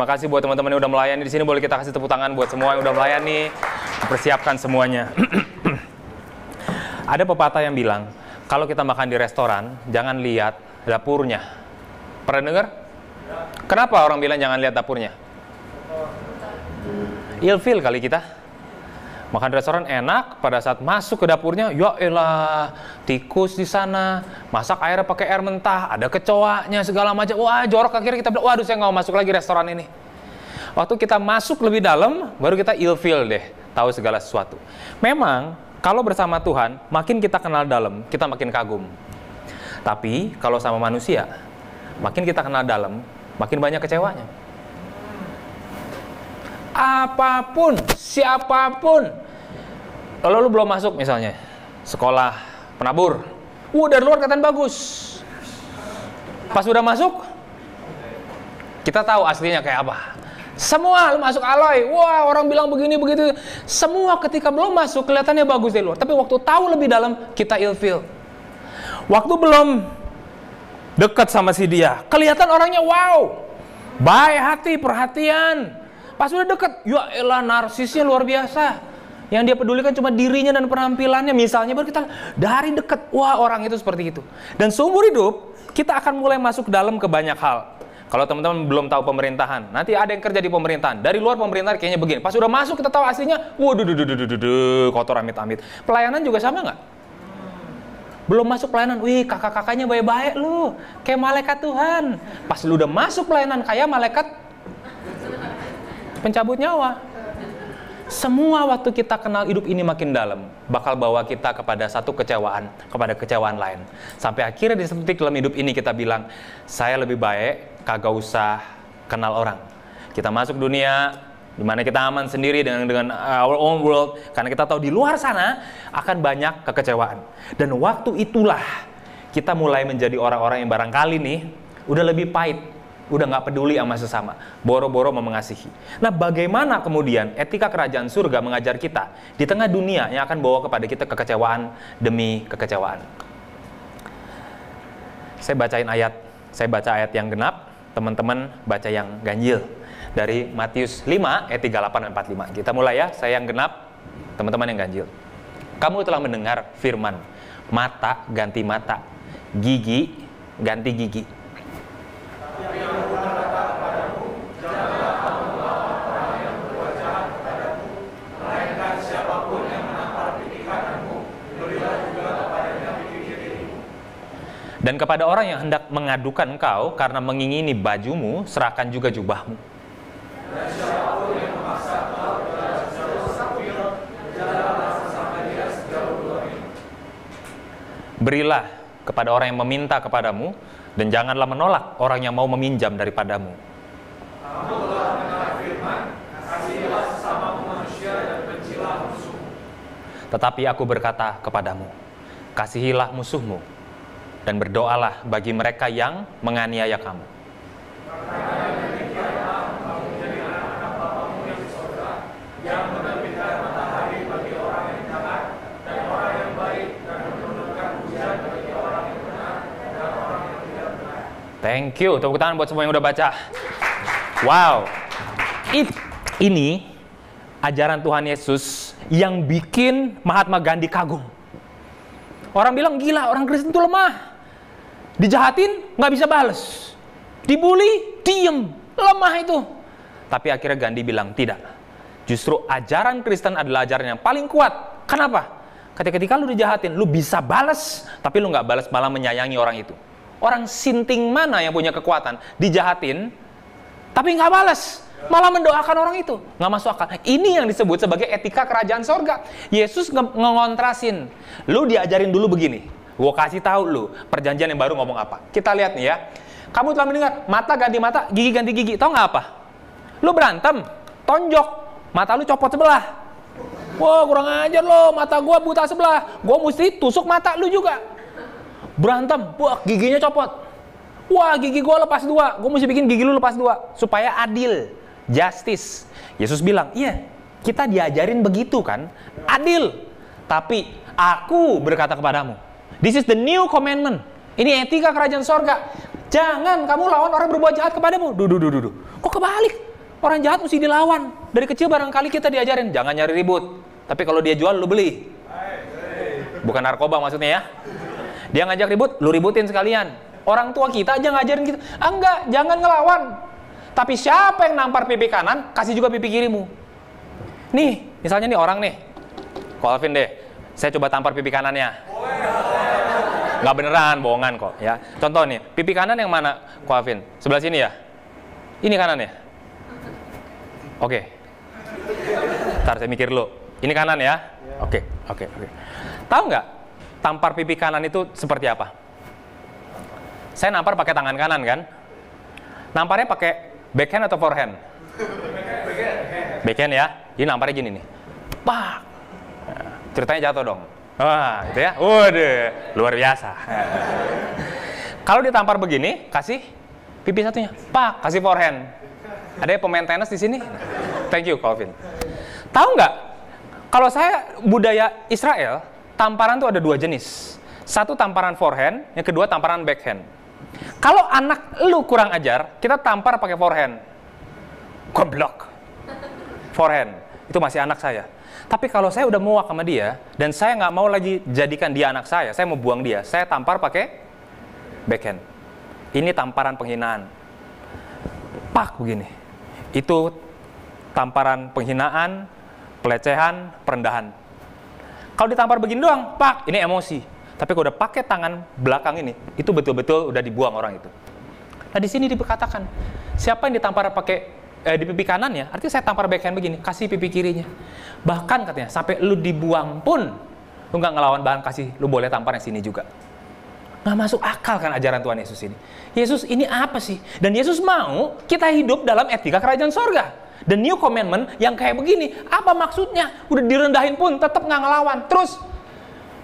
Terima kasih buat teman-teman yang udah melayani di sini. Boleh kita kasih tepuk tangan buat semua yang udah melayani, persiapkan semuanya. Ada pepatah yang bilang, kalau kita makan di restoran, jangan lihat dapurnya. Pernah dengar? Kenapa orang bilang jangan lihat dapurnya? Ilfil kali kita. Makan di restoran enak, pada saat masuk ke dapurnya, ya elah, tikus di sana, masak air pakai air mentah, ada kecoanya segala macam. Wah, jorok, akhirnya kita bilang, waduh saya nggak mau masuk lagi restoran ini. Waktu kita masuk lebih dalam, baru kita ilfil deh, tahu segala sesuatu. Memang, kalau bersama Tuhan, makin kita kenal dalam, kita makin kagum. Tapi, kalau sama manusia, makin kita kenal dalam, makin banyak kecewanya. Apapun, siapapun. Kalau lu belum masuk misalnya sekolah penabur, dari luar kelihatan bagus. Pas udah masuk, kita tahu aslinya kayak apa. Semua lu masuk Aloy, wah orang bilang begini begitu. Semua ketika belum masuk kelihatannya bagus dari luar, tapi waktu tahu lebih dalam kita ilfil. Waktu belum dekat sama si dia, kelihatan orangnya wow, baik hati, perhatian. Pas udah deket, ya elah narsisnya luar biasa. Yang dia pedulikan cuma dirinya dan penampilannya. Misalnya baru kita dari deket, wah orang itu seperti itu. Dan seumur hidup, kita akan mulai masuk dalam ke banyak hal. Kalau teman-teman belum tahu pemerintahan, nanti ada yang kerja di pemerintahan. Dari luar pemerintahan kayaknya begini. Pas udah masuk kita tahu aslinya, waduh, kotor amit-amit. Pelayanan juga sama nggak? Belum masuk pelayanan, wih kakak-kakaknya baik-baik lu. Kayak malaikat Tuhan. Pas lu udah masuk pelayanan kayak malaikat pencabut nyawa. Semua waktu kita kenal hidup ini makin dalam, bakal bawa kita kepada satu kecewaan, kepada kecewaan lain. Sampai akhirnya di satu titik dalam hidup ini kita bilang, saya lebih baik kagak usah kenal orang. Kita masuk dunia di mana kita aman sendiri dengan our own world, karena kita tahu di luar sana akan banyak kekecewaan. Dan waktu itulah kita mulai menjadi orang-orang yang barangkali nih udah lebih pahit, udah nggak peduli sama sesama, boro-boro mau mengasihi. Nah, bagaimana kemudian etika kerajaan surga mengajar kita di tengah dunia yang akan bawa kepada kita kekecewaan demi kekecewaan? Saya baca ayat yang genap, teman-teman baca yang ganjil. Dari Matius 5, ayat 38 dan 45. Kita mulai ya, saya yang genap, teman-teman yang ganjil. Kamu telah mendengar firman, mata ganti mata, gigi ganti gigi. Dan kepada orang yang hendak mengadukan engkau karena mengingini bajumu, serahkan juga jubahmu. Berilah kepada orang yang meminta kepadamu, dan janganlah menolak orang yang mau meminjam daripadamu. Tetapi aku berkata kepadamu, kasihilah musuhmu, dan berdoalah bagi mereka yang menganiaya kamu. Thank you, tepuk tangan buat semua yang udah baca. Wow, ini ajaran Tuhan Yesus yang bikin Mahatma Gandhi kagum. Orang bilang gila, orang Kristen itu lemah. Dijahatin, nggak bisa bales. Dibully, diem, lemah itu. Tapi akhirnya Gandhi bilang tidak. Justru ajaran Kristen adalah ajaran yang paling kuat. Kenapa? Ketika lu dijahatin, lu bisa bales, tapi lu nggak bales, malah menyayangi orang itu. Orang sinting mana yang punya kekuatan? Dijahatin, tapi nggak bales, malah mendoakan orang itu. Nggak masuk akal. Ini yang disebut sebagai etika kerajaan sorga. Yesus ngontrasin. Lu diajarin dulu begini. Gue kasih tahu lu perjanjian yang baru ngomong apa. Kita lihat nih ya. Kamu telah mendengar mata ganti mata, gigi ganti gigi. Tahu nggak apa? Lu berantem, tonjok, mata lu copot sebelah. Wah kurang ajar lo, mata gue buta sebelah. Gue mesti tusuk mata lu juga. Berantem, wah giginya copot. Wah gigi gue lepas dua, gue mesti bikin gigi lu lepas dua. Supaya adil, justice. Yesus bilang, iya kita diajarin begitu kan, adil. Tapi aku berkata kepadamu, this is the new commandment. Ini etika kerajaan sorga. Jangan kamu lawan orang berbuat jahat kepadamu. Duh. Kok kebalik? Orang jahat mesti dilawan. Dari kecil barangkali kita diajarin, jangan nyari ribut. Tapi kalau dia jual, lu beli. Bukan narkoba maksudnya ya. Dia ngajak ribut, lu ributin sekalian. Orang tua kita aja ngajarin gitu. Enggak, jangan ngelawan. Tapi siapa yang nampar pipi kanan, kasih juga pipi kirimu. Nih, misalnya nih orang nih. Ko Alvin deh, saya coba tampar pipi kanannya. Nggak beneran, bohongan kok ya. Contoh nih, pipi kanan yang mana, Ko Alvin? Sebelah sini ya? Ini kanan ya? Oke. Ntar saya mikir dulu. Ini kanan ya? Oke. Tahu nggak, tampar pipi kanan itu seperti apa? Saya nampar pakai tangan kanan kan? Namparnya pakai backhand atau forehand? Backhand ya? Ini namparnya gini nih. Pak! Ceritanya jatuh dong. Wah, gitu ya. Waduh, luar biasa. Kalau ditampar begini, kasih pipi satunya. Pak, kasih forehand. Ada pemain tenis di sini? Thank you, Calvin. Tahu nggak? Kalau saya budaya Israel, tamparan tuh ada dua jenis. Satu tamparan forehand, yang kedua tamparan backhand. Kalau anak lu kurang ajar, kita tampar pakai forehand. Goblok. Forehand. Itu masih anak saya. Tapi kalau saya udah muak sama dia, dan saya nggak mau lagi jadikan dia anak saya mau buang dia, saya tampar pakai backhand. Ini tamparan penghinaan. Pak, begini. Itu tamparan penghinaan, pelecehan, perendahan. Kalau ditampar begini doang, Pak, ini emosi. Tapi kalau udah pakai tangan belakang ini, itu betul-betul udah dibuang orang itu. Nah, di sini dikatakan, siapa yang ditampar pakai di pipi kanannya, artinya saya tampar backhand begini, kasih pipi kirinya. Bahkan katanya, sampai lu dibuang pun, lu nggak ngelawan, bahkan kasih, lu boleh tampar yang sini juga. Nggak masuk akal kan ajaran Tuhan Yesus ini. Yesus ini apa sih? Dan Yesus mau kita hidup dalam etika kerajaan sorga. The new commandment yang kayak begini, apa maksudnya? Udah direndahin pun, tetap nggak ngelawan. Terus,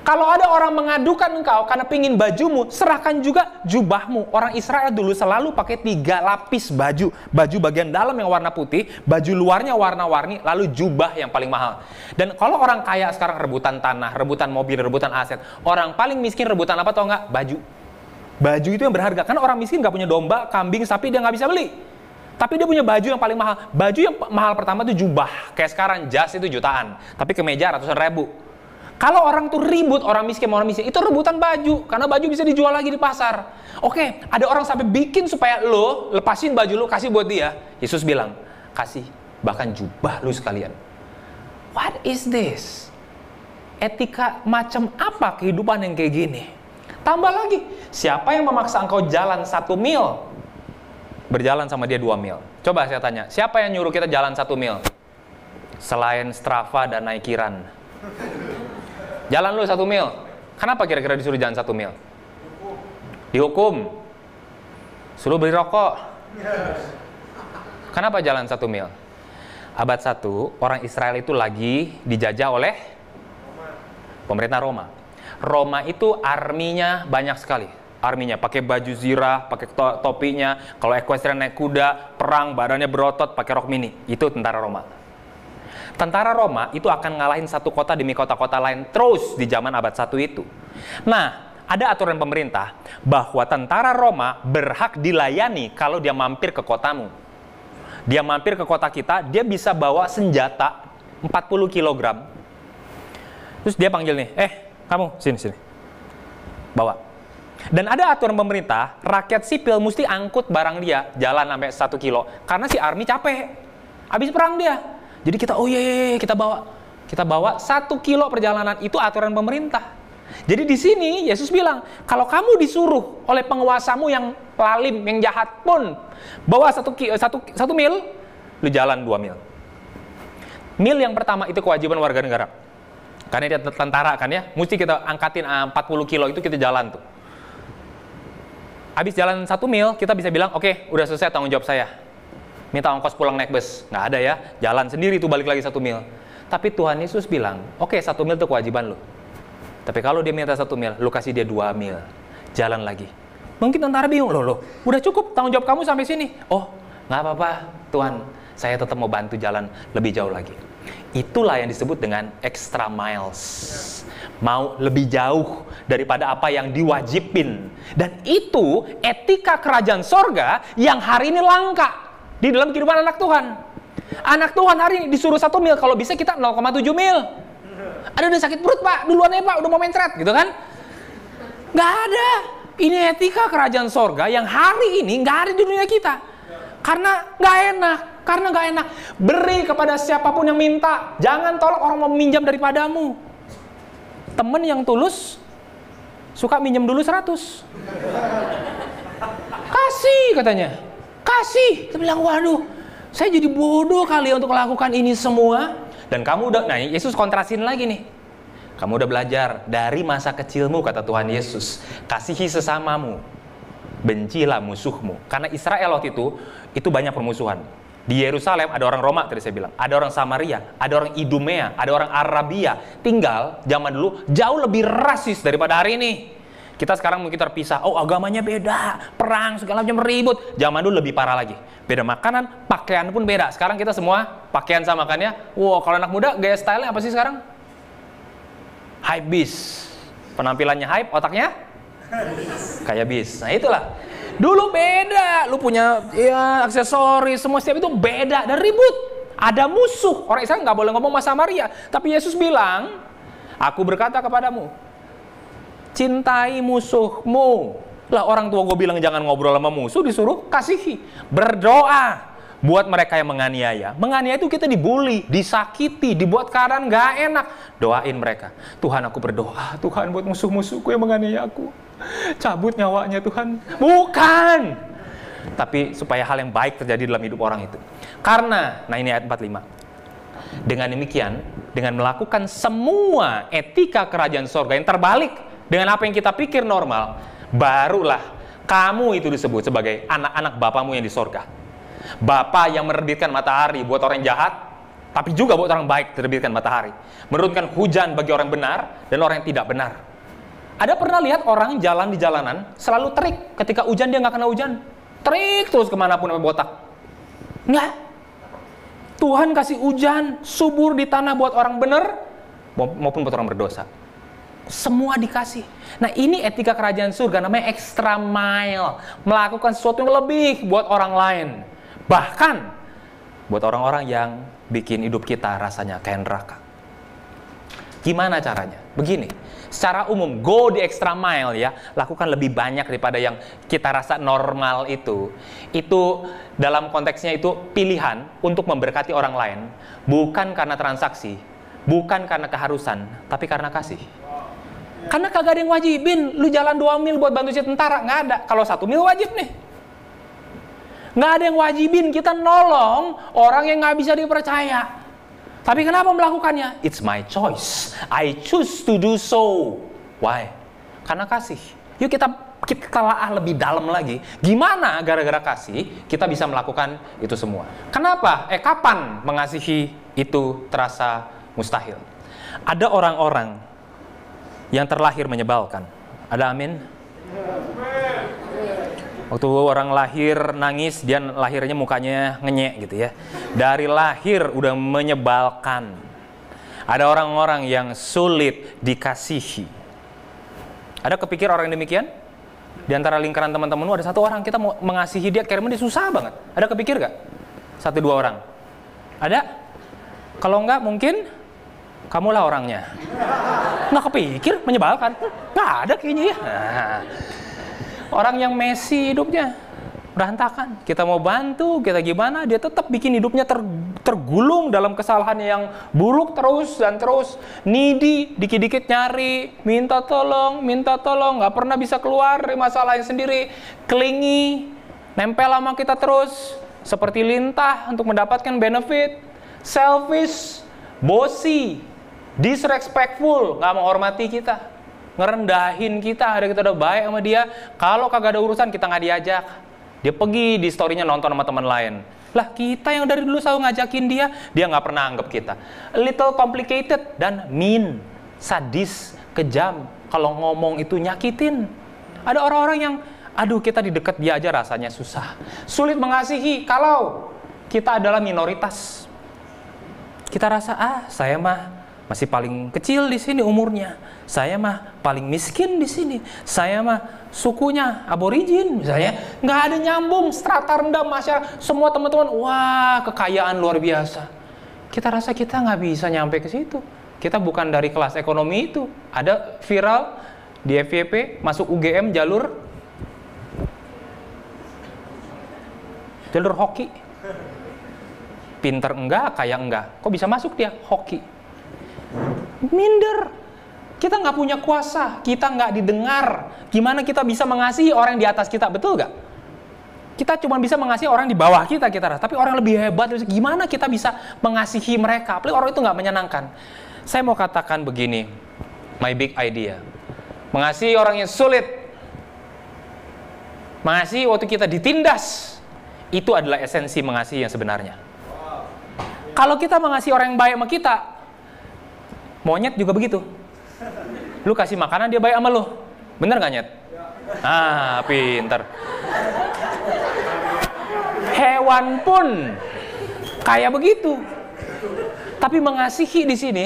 kalau ada orang mengadukan engkau karena pingin bajumu, serahkan juga jubahmu. Orang Israel dulu selalu pakai 3 lapis baju. Baju bagian dalam yang warna putih, baju luarnya warna-warni, lalu jubah yang paling mahal. Dan kalau orang kaya sekarang rebutan tanah, rebutan mobil, rebutan aset. Orang paling miskin rebutan apa tau nggak? Baju. Baju itu yang berharga. Karena orang miskin nggak punya domba, kambing, sapi, dia nggak bisa beli. Tapi dia punya baju yang paling mahal. Baju yang mahal pertama itu jubah. Kayak sekarang jas itu jutaan. Tapi kemeja ratusan ribu. Kalau orang tuh ribut, orang miskin, itu rebutan baju. Karena baju bisa dijual lagi di pasar. Oke, ada orang sampai bikin supaya lo lepasin baju lo, kasih buat dia. Yesus bilang, kasih bahkan jubah lo sekalian. What is this? Etika macam apa kehidupan yang kayak gini? Tambah lagi, siapa yang memaksa engkau jalan 1 mil? Berjalan sama dia 2 mil. Coba saya tanya, siapa yang nyuruh kita jalan 1 mil? Selain Strava dan Naikiran. Jalan lu 1 mil. Kenapa kira-kira disuruh jalan 1 mil? Dihukum. Suruh beli rokok. Kenapa jalan 1 mil? Abad 1, orang Israel itu lagi dijajah oleh pemerintah Roma. Roma itu arminya banyak sekali. Arminya pakai baju zirah, pakai topinya. Kalau equestrian naik kuda, perang, badannya berotot, pakai rok mini. Itu tentara Roma. Tentara Roma itu akan ngalahin satu kota demi kota-kota lain terus di zaman abad 1 itu. Nah, ada aturan pemerintah bahwa tentara Roma berhak dilayani kalau dia mampir ke kotamu. Dia mampir ke kota kita, dia bisa bawa senjata 40 kg. Terus dia panggil nih, kamu sini. Bawa. Dan ada aturan pemerintah, rakyat sipil mesti angkut barang dia jalan sampai 1 kilo. Karena si army capek. Habis perang dia. Jadi kita, kita bawa 1 kilo perjalanan, itu aturan pemerintah. Jadi di sini Yesus bilang, kalau kamu disuruh oleh penguasamu yang lalim, yang jahat pun, bawa 1 mil, lu jalan 2 mil. Mil yang pertama itu kewajiban warga negara. Karena dia tentara kan ya, mesti kita angkatin 40 kilo itu kita jalan tuh. Habis jalan 1 mil, kita bisa bilang, oke, udah selesai tanggung jawab saya. Minta ongkos pulang naik bus, nggak ada ya, jalan sendiri tuh balik lagi 1 mil. Tapi Tuhan Yesus bilang, oke, 1 mil itu kewajiban lo. Tapi kalau dia minta 1 mil, lu kasih dia 2 mil, jalan lagi. Mungkin tentara bingung, loh, udah cukup tanggung jawab kamu sampai sini. Oh, nggak apa-apa, Tuhan, saya tetap mau bantu jalan lebih jauh lagi. Itulah yang disebut dengan extra miles. Mau lebih jauh daripada apa yang diwajibin. Dan itu etika kerajaan sorga yang hari ini langka. di dalam kehidupan anak Tuhan. Anak Tuhan hari ini disuruh 1 mil, kalau bisa kita 0,7 mil. Ada udah sakit perut Pak, duluan ya Pak, udah mau mencret gitu kan. Nggak ada. Ini etika kerajaan sorga yang hari ini nggak ada di dunia kita. Karena nggak enak. Beri kepada siapapun yang minta. Jangan tolak orang mau meminjam daripadamu. Temen yang tulus suka minjem dulu 100. Kasih katanya. Kasih. Saya bilang, waduh, saya jadi bodoh kali untuk melakukan ini semua. Dan kamu udah, nah Yesus kontrasin lagi nih. Kamu udah belajar dari masa kecilmu, kata Tuhan Yesus. Kasihi sesamamu. Bencilah musuhmu. Karena Israel waktu itu banyak permusuhan. Di Yerusalem ada orang Roma, tadi saya bilang. Ada orang Samaria, ada orang Idumea, ada orang Arabia. Tinggal zaman dulu jauh lebih rasis daripada hari ini. Kita sekarang mungkin terpisah. Oh, agamanya beda, perang segala macam ribut. Zaman dulu lebih parah lagi. Beda makanan, pakaian pun beda. Sekarang kita semua pakaian sama kan ya. Wow, kalau anak muda gaya style-nya apa sih sekarang? Hype beast. Penampilannya hype, otaknya kayak bis. Nah itulah. Dulu beda. Lu punya ya aksesoris semua setiap itu beda dan ribut. Ada musuh. Orang Israel nggak boleh ngomong sama Samaria. Tapi Yesus bilang, aku berkata kepadamu, cintai musuhmu. Lah orang tua gue bilang jangan ngobrol sama musuh, disuruh kasihi. Berdoa buat mereka yang menganiaya. Menganiaya itu kita dibully, disakiti, dibuat keadaan nggak enak. Doain mereka. Tuhan, aku berdoa, Tuhan, buat musuh-musuhku yang menganiaya aku. Cabut nyawanya Tuhan. Bukan. Tapi supaya hal yang baik terjadi dalam hidup orang itu. Karena, nah ini ayat 45. Dengan demikian, dengan melakukan semua etika kerajaan sorga yang terbalik dengan apa yang kita pikir normal, barulah kamu itu disebut sebagai anak-anak Bapamu yang di sorga. Bapa yang menerbitkan matahari buat orang jahat, tapi juga buat orang baik terbitkan matahari. Menurunkan hujan bagi orang benar dan orang yang tidak benar. Ada pernah lihat orang jalan di jalanan selalu terik, ketika hujan dia nggak kena hujan, terik terus kemanapun sampai botak? Nggak. Tuhan kasih hujan subur di tanah buat orang benar maupun buat orang berdosa. Semua dikasih. Nah ini etika kerajaan surga, namanya extra mile. Melakukan sesuatu yang lebih buat orang lain. Bahkan buat orang-orang yang bikin hidup kita rasanya kayak neraka. Gimana caranya? Begini, secara umum go the extra mile ya, lakukan lebih banyak daripada yang kita rasa normal itu. Itu dalam konteksnya itu pilihan untuk memberkati orang lain, bukan karena transaksi, bukan karena keharusan, tapi karena kasih. Karena kagak ada yang wajibin, lu jalan 2 mil buat bantu si tentara, nggak ada. Kalau 1 mil wajib nih. Nggak ada yang wajibin kita nolong orang yang nggak bisa dipercaya. Tapi kenapa melakukannya? It's my choice. I choose to do so. Why? Karena kasih. Yuk kita telah lebih dalam lagi. Gimana gara-gara kasih kita bisa melakukan itu semua? Kenapa? Kapan mengasihi itu terasa mustahil? Ada orang-orang yang terlahir menyebalkan. Ada amin? Waktu orang lahir nangis, dia lahirnya mukanya ngenyek gitu ya. Dari lahir udah menyebalkan. Ada orang-orang yang sulit dikasihi. Ada kepikir orang yang demikian? Di antara lingkaran teman-temanmu ada 1 orang, kita mau mengasihi dia, kira-kira dia susah banget. Ada kepikir gak? 1-2 orang. Ada? Kalau enggak mungkin kamulah orangnya. Nggak kepikir, menyebalkan. Nggak ada kayaknya ya. Nah. Orang yang messy hidupnya, berantakan. Kita mau bantu, kita gimana, dia tetap bikin hidupnya tergulung dalam kesalahan yang buruk terus dan terus. Needy, dikit-dikit nyari, minta tolong, nggak pernah bisa keluar dari masalahnya sendiri. Clingy, nempel sama kita terus, seperti lintah untuk mendapatkan benefit. Selfish, bossy, disrespectful, nggak menghormati kita. Ngerendahin kita, ada kita udah baik sama dia, kalau kagak ada urusan kita nggak diajak. Dia pergi di story-nya nonton sama teman lain. Lah kita yang dari dulu selalu ngajakin dia nggak pernah anggap kita. A little complicated dan mean, sadis, kejam. Kalau ngomong itu nyakitin. Ada orang-orang yang, aduh kita di dekat dia aja rasanya susah. Sulit mengasihi kalau kita adalah minoritas. Kita rasa, saya mah masih paling kecil di sini umurnya. Saya mah paling miskin di sini. Saya mah sukunya aborigin misalnya. Nggak ada nyambung, strata rendah masyarakat. Semua teman-teman, wah kekayaan luar biasa. Kita rasa kita nggak bisa nyampe ke situ. Kita bukan dari kelas ekonomi itu. Ada viral di FYP, masuk UGM jalur hoki. Pinter enggak, kaya enggak. Kok bisa masuk dia? Hoki. Minder. Kita nggak punya kuasa, kita nggak didengar. Gimana kita bisa mengasihi orang yang di atas kita, betul nggak? Kita cuma bisa mengasihi orang di bawah kita rasa. Tapi orang lebih hebat, gimana kita bisa mengasihi mereka? Apalagi orang itu nggak menyenangkan. Saya mau katakan begini, my big idea. Mengasihi orang yang sulit, mengasihi waktu kita ditindas, itu adalah esensi mengasihi yang sebenarnya. Kalau kita mengasihi orang yang baik sama kita, monyet juga begitu. Lu kasih makanan, dia baik sama lu. Bener gak, Nyet? Ah, pinter. Hewan pun kayak begitu. Tapi mengasihi di sini,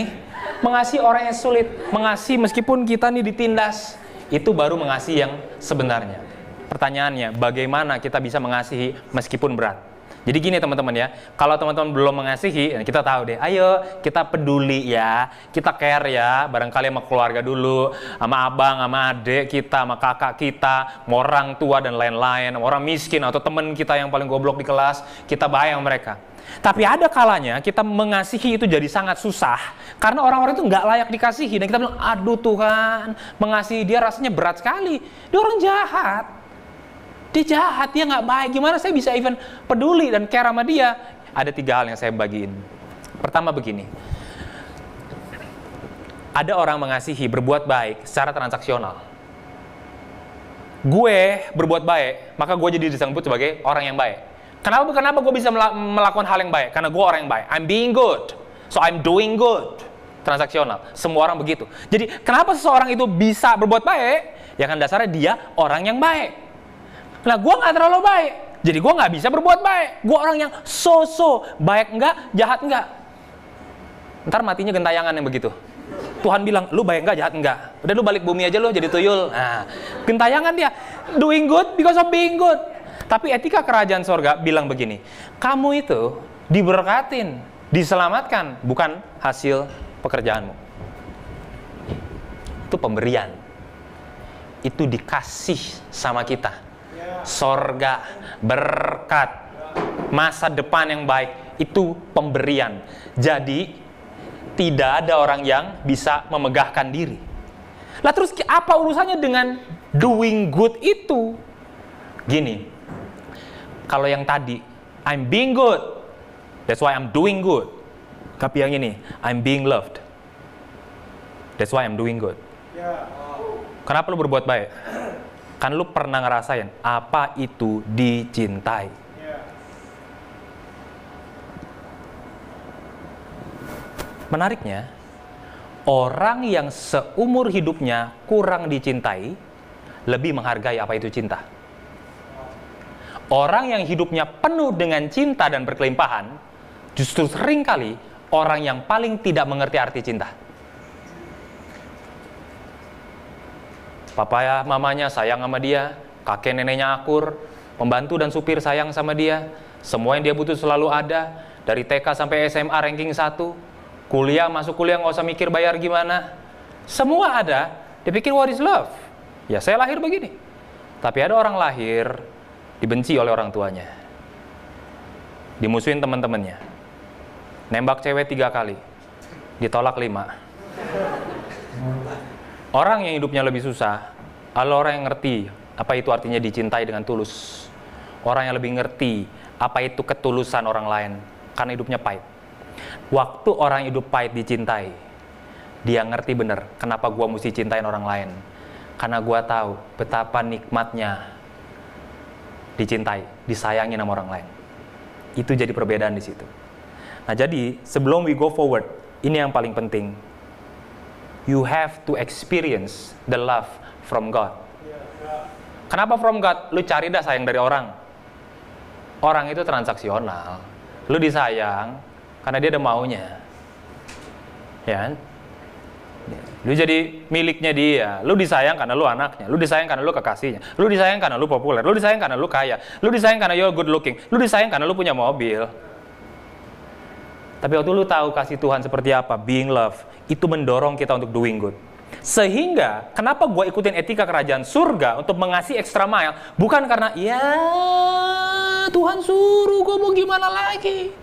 mengasihi orang yang sulit, mengasihi meskipun kita nih ditindas, itu baru mengasihi yang sebenarnya. Pertanyaannya, bagaimana kita bisa mengasihi meskipun berat? Jadi gini teman-teman ya, kalau teman-teman belum mengasihi, kita tahu deh, ayo kita peduli ya, kita care ya, barangkali sama keluarga dulu, sama abang, sama adik kita, sama kakak kita, sama orang tua dan lain-lain, orang miskin atau teman kita yang paling goblok di kelas, kita baik sama mereka. Tapi ada kalanya kita mengasihi itu jadi sangat susah, karena orang-orang itu nggak layak dikasihi, dan kita bilang, aduh Tuhan, mengasihi dia rasanya berat sekali, dia orang jahat. Dia jahat, dia nggak baik. Gimana saya bisa even peduli dan care sama dia? Ada 3 hal yang saya bagiin. Pertama begini. Ada orang mengasihi, berbuat baik secara transaksional. Gue berbuat baik, maka gue jadi disebut sebagai orang yang baik. Kenapa gue bisa melakukan hal yang baik? Karena gue orang yang baik. I'm being good. So I'm doing good. Transaksional. Semua orang begitu. Jadi kenapa seseorang itu bisa berbuat baik? Ya kan dasarnya dia orang yang baik. Nah, gue nggak terlalu baik, jadi gue nggak bisa berbuat baik. Gue orang yang so-so, baik enggak, jahat enggak. Ntar matinya gentayangan yang begitu. Tuhan bilang, lu baik enggak, jahat enggak. Udah lu balik bumi aja lu jadi tuyul. Nah, gentayangan dia, doing good because of being good. Tapi etika kerajaan sorga bilang begini, kamu itu diberkatin, diselamatkan, bukan hasil pekerjaanmu. Itu pemberian. Itu dikasih sama kita. Sorga, berkat, masa depan yang baik, itu pemberian. Jadi tidak ada orang yang bisa memegahkan diri. Lah terus apa urusannya dengan doing good itu? Gini, kalau yang tadi I'm being good, that's why I'm doing good. Tapi yang ini I'm being loved, that's why I'm doing good. Kenapa lu berbuat baik? Kan lu pernah ngerasain apa itu dicintai. Menariknya, orang yang seumur hidupnya kurang dicintai lebih menghargai apa itu cinta. Orang yang hidupnya penuh dengan cinta dan berkelimpahan justru seringkali orang yang paling tidak mengerti arti cinta. Papa ya, mamanya sayang sama dia, kakek neneknya akur, pembantu dan supir sayang sama dia, semua yang dia butuh selalu ada, dari TK sampai SMA ranking 1, kuliah, masuk kuliah nggak usah mikir bayar gimana, semua ada, dia pikir what is love? Ya saya lahir begini. Tapi ada orang lahir, dibenci oleh orang tuanya, dimusuhin teman-temannya, nembak cewek 3 kali, ditolak 5. Orang yang hidupnya lebih susah adalah orang yang ngerti apa itu artinya dicintai dengan tulus. Orang yang lebih ngerti apa itu ketulusan orang lain, karena hidupnya pahit. Waktu orang hidup pahit dicintai, dia ngerti bener kenapa gua mesti cintain orang lain. Karena gua tahu betapa nikmatnya dicintai, disayangin sama orang lain. Itu jadi perbedaan di situ. Nah jadi sebelum we go forward, ini yang paling penting. You have to experience the love from God. Kenapa from God? Lu cari dah sayang dari orang. Orang itu transaksional. Lu disayang karena dia ada maunya. Ya, Lu jadi miliknya dia. Lu disayang karena lu anaknya. Lu disayang karena lu kekasihnya. Lu disayang karena lu populer. Lu disayang karena lu kaya. Lu disayang karena you're good looking. Lu disayang karena lu punya mobil. Tapi waktu lu tahu kasih Tuhan seperti apa, being love, itu mendorong kita untuk doing good. Sehingga, kenapa gue ikutin etika kerajaan surga untuk mengasihi extra mile? Bukan karena, ya Tuhan suruh, gue mau gimana lagi.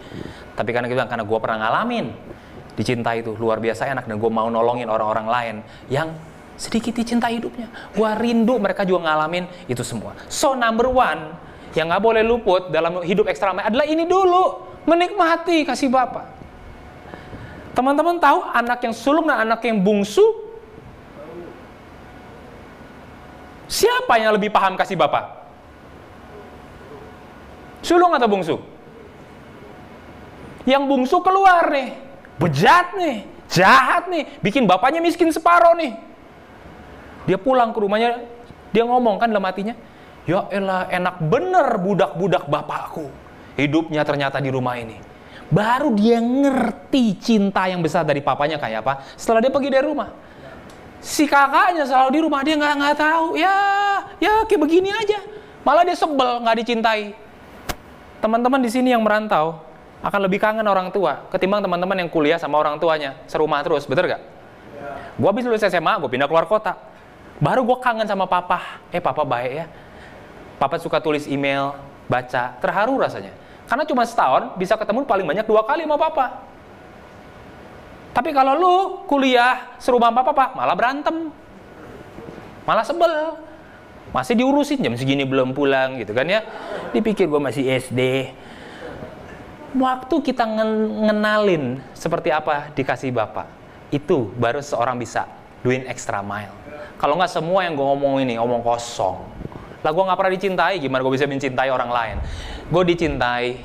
Tapi karena gue pernah ngalamin. Dicintai itu luar biasa enak, dan gue mau nolongin orang-orang lain yang sedikit dicintai hidupnya. Gue rindu mereka juga ngalamin itu semua. So number one yang gak boleh luput dalam hidup ekstra adalah ini dulu, menikmati kasih Bapa. Teman-teman tahu anak yang sulung dan anak yang bungsu, siapa yang lebih paham kasih Bapa? Sulung atau bungsu? Yang bungsu keluar nih, bejat nih, jahat nih, bikin bapaknya miskin separoh nih. Dia pulang ke rumahnya, dia ngomong kan dalam hatinya, ya elah enak bener budak-budak bapakku. Hidupnya ternyata di rumah ini. Baru dia ngerti cinta yang besar dari papanya kayak apa setelah dia pergi dari rumah. Si kakaknya selalu di rumah, dia nggak tahu. Ya kayak begini aja. Malah dia sebel nggak dicintai. Teman-teman di sini yang merantau akan lebih kangen orang tua ketimbang teman-teman yang kuliah sama orang tuanya serumah terus, betul gak? Gue habis lulus SMA, gue pindah keluar kota, baru gue kangen sama papa. Papa baik ya, papa suka tulis email, baca, terharu rasanya karena cuma setahun bisa ketemu paling banyak 2 kali sama papa. Tapi kalau lu kuliah serumah sama papa malah berantem, malah sebel, masih diurusin jam segini belum pulang gitu kan ya, dipikir gue masih SD. Waktu kita ngenalin seperti apa dikasih Bapak, itu baru seorang bisa doing extra mile. Kalau nggak semua yang gue ngomong ini, ngomong kosong. Lah gue nggak pernah dicintai, gimana gue bisa mencintai orang lain? Gue dicintai.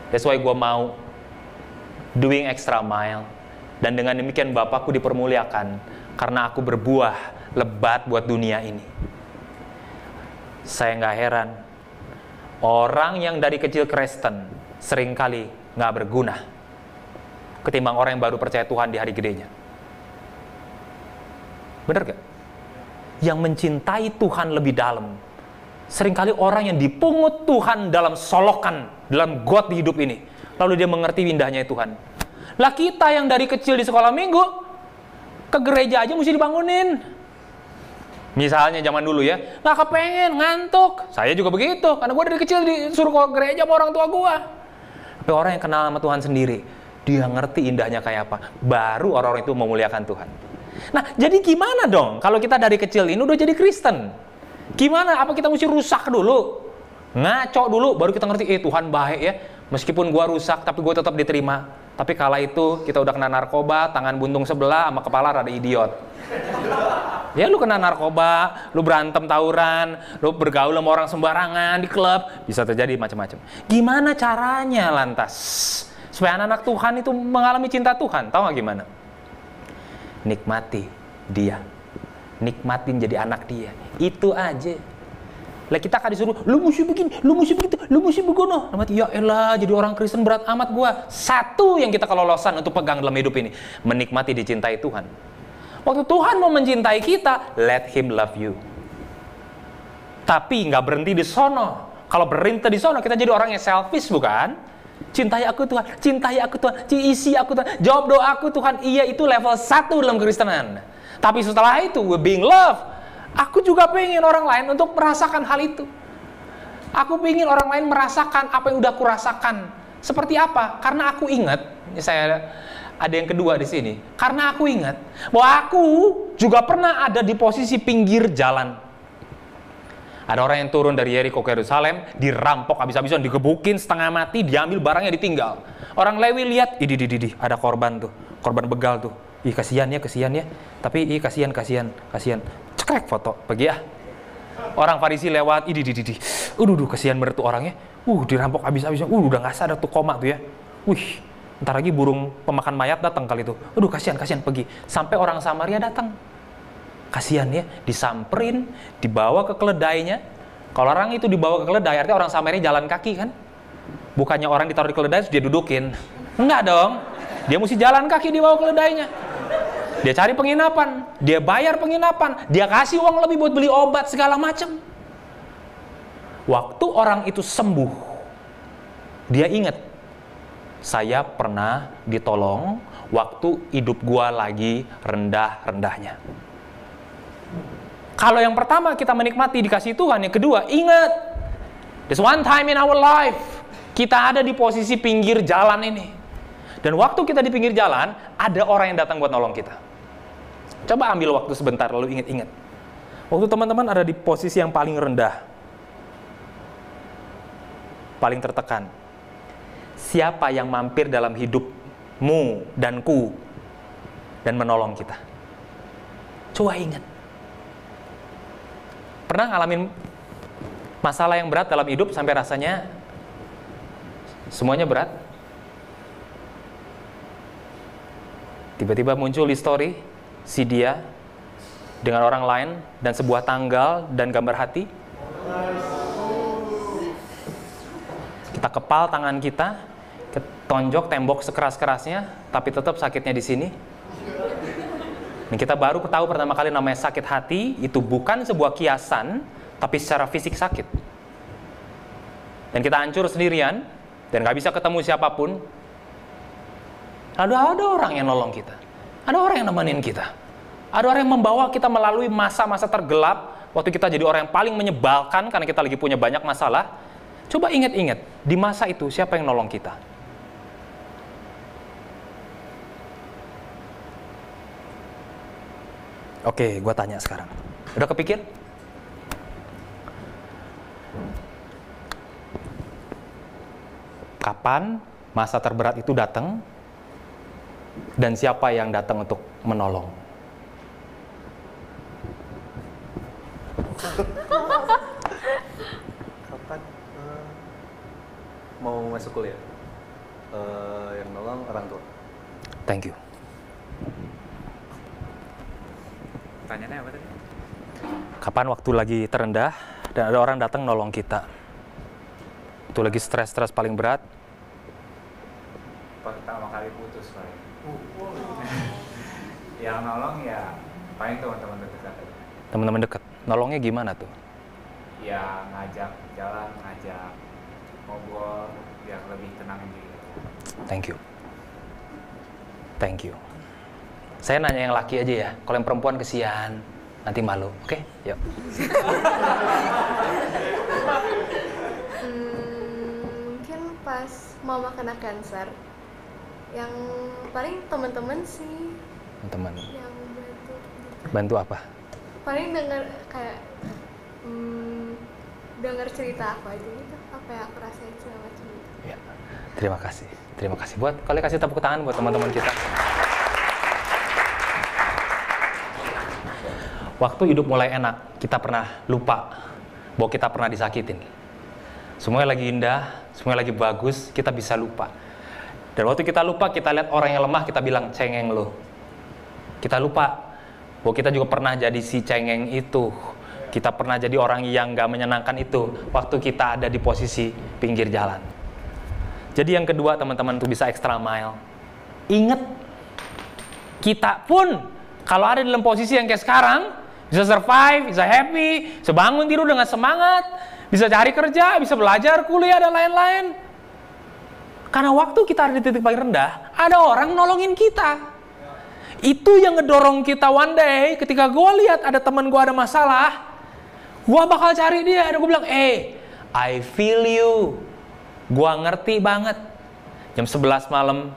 That's why gue mau doing extra mile. Dan dengan demikian Bapakku dipermuliakan, karena aku berbuah lebat buat dunia ini. Saya nggak heran orang yang dari kecil Kristen seringkali nggak berguna ketimbang orang yang baru percaya Tuhan di hari gedenya. Bener gak? Yang mencintai Tuhan lebih dalam, seringkali orang yang dipungut Tuhan dalam solokan, dalam got di hidup ini, lalu dia mengerti indahnya Tuhan. Lah kita yang dari kecil di sekolah minggu ke gereja aja mesti dibangunin. Misalnya zaman dulu ya, nggak kepengen, ngantuk. Saya juga begitu, karena gue dari kecil disuruh ke gereja sama orang tua gue. Tapi orang yang kenal sama Tuhan sendiri, dia ngerti indahnya kayak apa. Baru orang-orang itu memuliakan Tuhan. Nah, jadi gimana dong kalau kita dari kecil ini udah jadi Kristen? Gimana? Apa kita mesti rusak dulu? Ngaco dulu, baru kita ngerti, Tuhan baik ya. Meskipun gue rusak, tapi gue tetap diterima. Tapi kala itu kita udah kena narkoba, tangan buntung sebelah, sama kepala rada idiot. Ya lu kena narkoba, lu berantem tawuran, lu bergaul sama orang sembarangan di klub, bisa terjadi macam-macam. Gimana caranya lantas supaya anak-anak Tuhan itu mengalami cinta Tuhan? Tahu nggak gimana? Nikmati dia, nikmatin jadi anak dia, itu aja. Lah kita akan disuruh, lu mesti begini, lu mesti begitu, lu mesti begono. Ya elah, jadi orang Kristen berat amat gua. Satu yang kita kelolosan untuk pegang dalam hidup ini, menikmati dicintai Tuhan. Waktu Tuhan mau mencintai kita, let Him love you. Tapi nggak berhenti di sono. Kalau berhenti di sono, kita jadi orang yang selfish, bukan? Cintai aku Tuhan, cintai aku Tuhan, isi aku Tuhan, jawab doaku Tuhan. Iya, itu level 1 dalam Kristenan. Tapi setelah itu, we being love, aku juga pengen orang lain untuk merasakan hal itu. Aku pengen orang lain merasakan apa yang udah aku rasakan. Seperti apa? Karena aku ingat, saya ada yang kedua di sini. Karena aku ingat bahwa aku juga pernah ada di posisi pinggir jalan. Ada orang yang turun dari Yeriko ke Yerusalem, dirampok habis-habisan, digebukin setengah mati, diambil barangnya, ditinggal. Orang Lewi lihat, ada korban tuh, korban begal tuh. Ih kasihan ya, tapi kasihan. Cekrek foto, pergi ya. Orang Farisi lewat, kasihan bener tuh orangnya. Dirampok habis-habisan, udah nggak sadar tuh, koma tuh ya. Ntar lagi burung pemakan mayat datang kali itu. Kasihan, pergi. Sampai orang Samaria datang. Kasihan ya, disamperin, dibawa ke keledainya. Kalau orang itu dibawa ke keledai, artinya orang Samaria jalan kaki kan? Bukannya orang ditaruh di keledai, terus dia dudukin. Enggak dong. Dia mesti jalan kaki dibawa ke keledainya. Dia cari penginapan, dia bayar penginapan, dia kasih uang lebih buat beli obat segala macam. Waktu orang itu sembuh, dia ingat, saya pernah ditolong waktu hidup gua lagi rendah-rendahnya. Kalau yang pertama kita menikmati dikasih Tuhan, yang kedua ingat, there's one time in our life kita ada di posisi pinggir jalan ini. Dan waktu kita di pinggir jalan, ada orang yang datang buat nolong kita. Coba ambil waktu sebentar, lalu ingat-ingat. Waktu teman-teman ada di posisi yang paling rendah, paling tertekan. Siapa yang mampir dalam hidupmu dan ku dan menolong kita? Coba ingat. Pernah ngalamin masalah yang berat dalam hidup sampai rasanya semuanya berat? Tiba-tiba muncul di story si dia dengan orang lain dan sebuah tanggal dan gambar hati. Kita kepal tangan kita, tonjok tembok sekeras-kerasnya, tapi tetap sakitnya di sini. Dan kita baru tahu pertama kali namanya sakit hati itu bukan sebuah kiasan, tapi secara fisik sakit. Dan kita hancur sendirian dan nggak bisa ketemu siapapun. Lalu ada orang yang nolong kita, ada orang yang nemenin kita, ada orang yang membawa kita melalui masa-masa tergelap waktu kita jadi orang yang paling menyebalkan karena kita lagi punya banyak masalah. Coba ingat-ingat, di masa itu siapa yang nolong kita? Oke, gue tanya sekarang. Udah kepikir? Kapan masa terberat itu datang? Dan siapa yang datang untuk menolong? Kapan mau masuk kuliah? Yang nolong orang tua. Thank you. Pertanyaannya apa tadi? Kapan waktu lagi terendah dan ada orang datang nolong kita? Waktu lagi stres paling berat? Pertama kali putus paling. Yang nolong ya paling teman-teman dekat. Teman-teman dekat. Nolongnya gimana tuh? Ya ngajak jalan, ngajak ngobrol biar lebih tenang diri. Thank you. Thank you. Saya nanya yang laki aja ya. Kalau yang perempuan kesian, nanti malu. Oke? Yuk. Mungkin pas mama kena cancer. Yang paling teman-teman sih. Teman. Yang bantu. Bantu apa? Paling denger kayak denger cerita aku aja gitu. Apa yang aku rasain segala macam gitu. Ya. Terima kasih. Terima kasih buat kalian, kasih tepuk tangan buat teman-teman kita. Waktu hidup mulai enak, kita pernah lupa bahwa kita pernah disakitin. Semuanya lagi indah, semuanya lagi bagus, kita bisa lupa. Dan waktu kita lupa, kita lihat orang yang lemah, kita bilang cengeng lo. Kita lupa bahwa kita juga pernah jadi si cengeng itu. Kita pernah jadi orang yang gak menyenangkan itu waktu kita ada di posisi pinggir jalan. Jadi yang kedua teman-teman tuh bisa extra mile. Ingat, kita pun kalau ada dalam posisi yang kayak sekarang, bisa survive, bisa happy, bisa bangun tidur dengan semangat, bisa cari kerja, bisa belajar, kuliah, dan lain-lain. Karena waktu kita ada di titik paling rendah, ada orang nolongin kita. Itu yang ngedorong kita one day, ketika gue lihat ada teman gue ada masalah, gue bakal cari dia, dan gue bilang, I feel you. Gue ngerti banget. Jam 11 malam,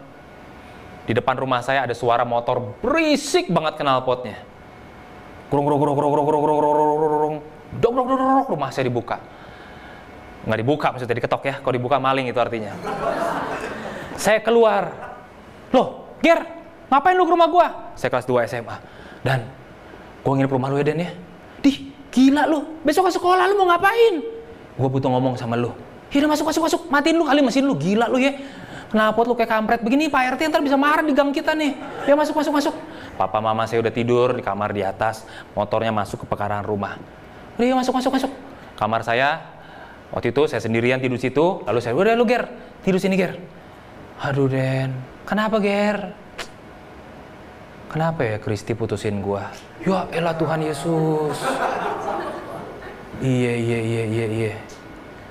di depan rumah saya ada suara motor berisik banget knalpotnya. Rumah saya dibuka. Nggak dibuka, maksudnya diketok ya. Kalau dibuka maling itu artinya. Saya keluar. Loh, Ger, ngapain lu ke rumah gua? Saya kelas 2 SMA. Dan gua nginep rumah lu ya, Den ya. Dih, gila lu. Besok ke sekolah lu mau ngapain? Gua butuh ngomong sama lu. Yaudah masuk. Matiin lu kali mesin lu, gila lu ya. Knalpot lu kayak kampret begini, Pak RT ntar bisa marah di gang kita nih. Ya masuk. Papa mama saya udah tidur di kamar di atas, motornya masuk ke pekarangan rumah. Udah ya masuk. Kamar saya, waktu itu saya sendirian tidur situ, lalu saya, udah lu Ger, tidur sini Ger. Aduh Den, kenapa Ger? kenapa ya Kristi putusin gua? Ya elah Tuhan Yesus. Iya.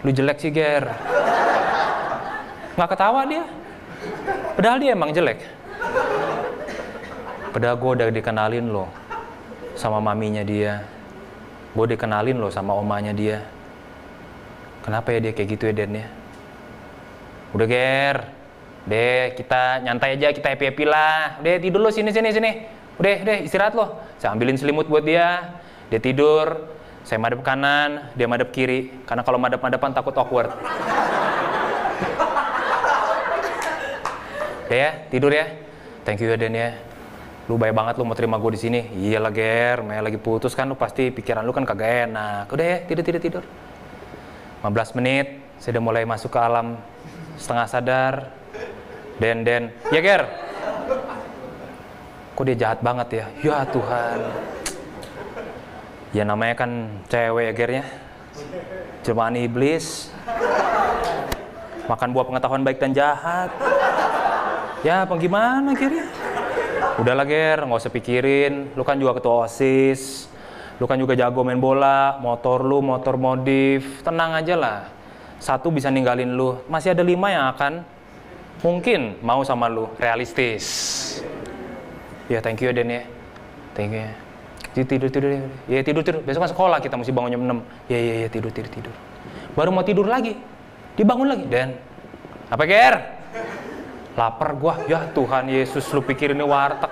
Lu jelek sih, Ger. Nggak ketawa dia. Padahal dia emang jelek. Padahal gue udah dikenalin loh sama maminya dia. Gue dikenalin loh sama omanya dia. Kenapa ya dia kayak gitu ya, Den ya? Udah, Ger. Deh, kita nyantai aja, kita happy-happy lah. Udah, tidur lo sini. Udah, istirahat lo. Saya ambilin selimut buat dia. Dia tidur. Saya madep kanan, dia madep kiri. Karena kalau madep-madepan takut awkward. Udah ya, tidur ya. Thank you ya, Den ya. Lu baik banget lu mau terima gue di sini. Iyalah, Ger, Maya lagi putus kan, lu pasti pikiran lu kan kagak enak. Udah ya, tidur. 15 menit, saya udah mulai masuk ke alam setengah sadar. Den, ya Ger. Kok dia jahat banget ya? Ya Tuhan. Ya namanya kan cewek ya, Ger ya. Cobaan iblis. Makan buah pengetahuan baik dan jahat. Ya, apa gimana, Ger ya? Udahlah, Ger, nggak usah pikirin. Lu kan juga ketua OSIS. Lu kan juga jago main bola. Motor lu, motor modif. Tenang aja lah. 1 bisa ninggalin lu. Masih ada 5 yang akan mungkin mau sama lu. Realistis. Ya, thank you ya, Den ya. Thank you ya. Tidur. Ya, tidur. Besok kan sekolah, kita mesti bangun jam 6. Ya, tidur. Baru mau tidur lagi. Dibangun lagi. Den. Apa, Ger? Lapar gua. Ya Tuhan Yesus, lu pikir ini warteg.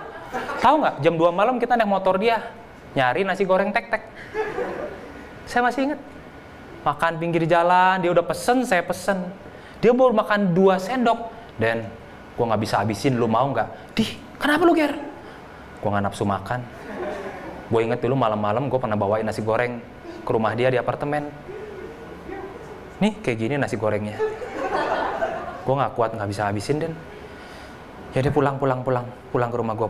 Tahu nggak, jam 2 malam kita naik motor dia. Nyari nasi goreng tek-tek. Saya masih ingat. Makan pinggir jalan, dia udah pesen, saya pesen. Dia baru makan 2 sendok. Dan gua nggak bisa habisin, lu mau nggak? Dih, kenapa lu, Ger? Gua nggak nafsu makan. Gue inget dulu malam-malam gue pernah bawain nasi goreng ke rumah dia di apartemen. Nih, kayak gini nasi gorengnya. Gue nggak kuat, nggak bisa habisin, Den. Ya dia pulang ke rumah gue,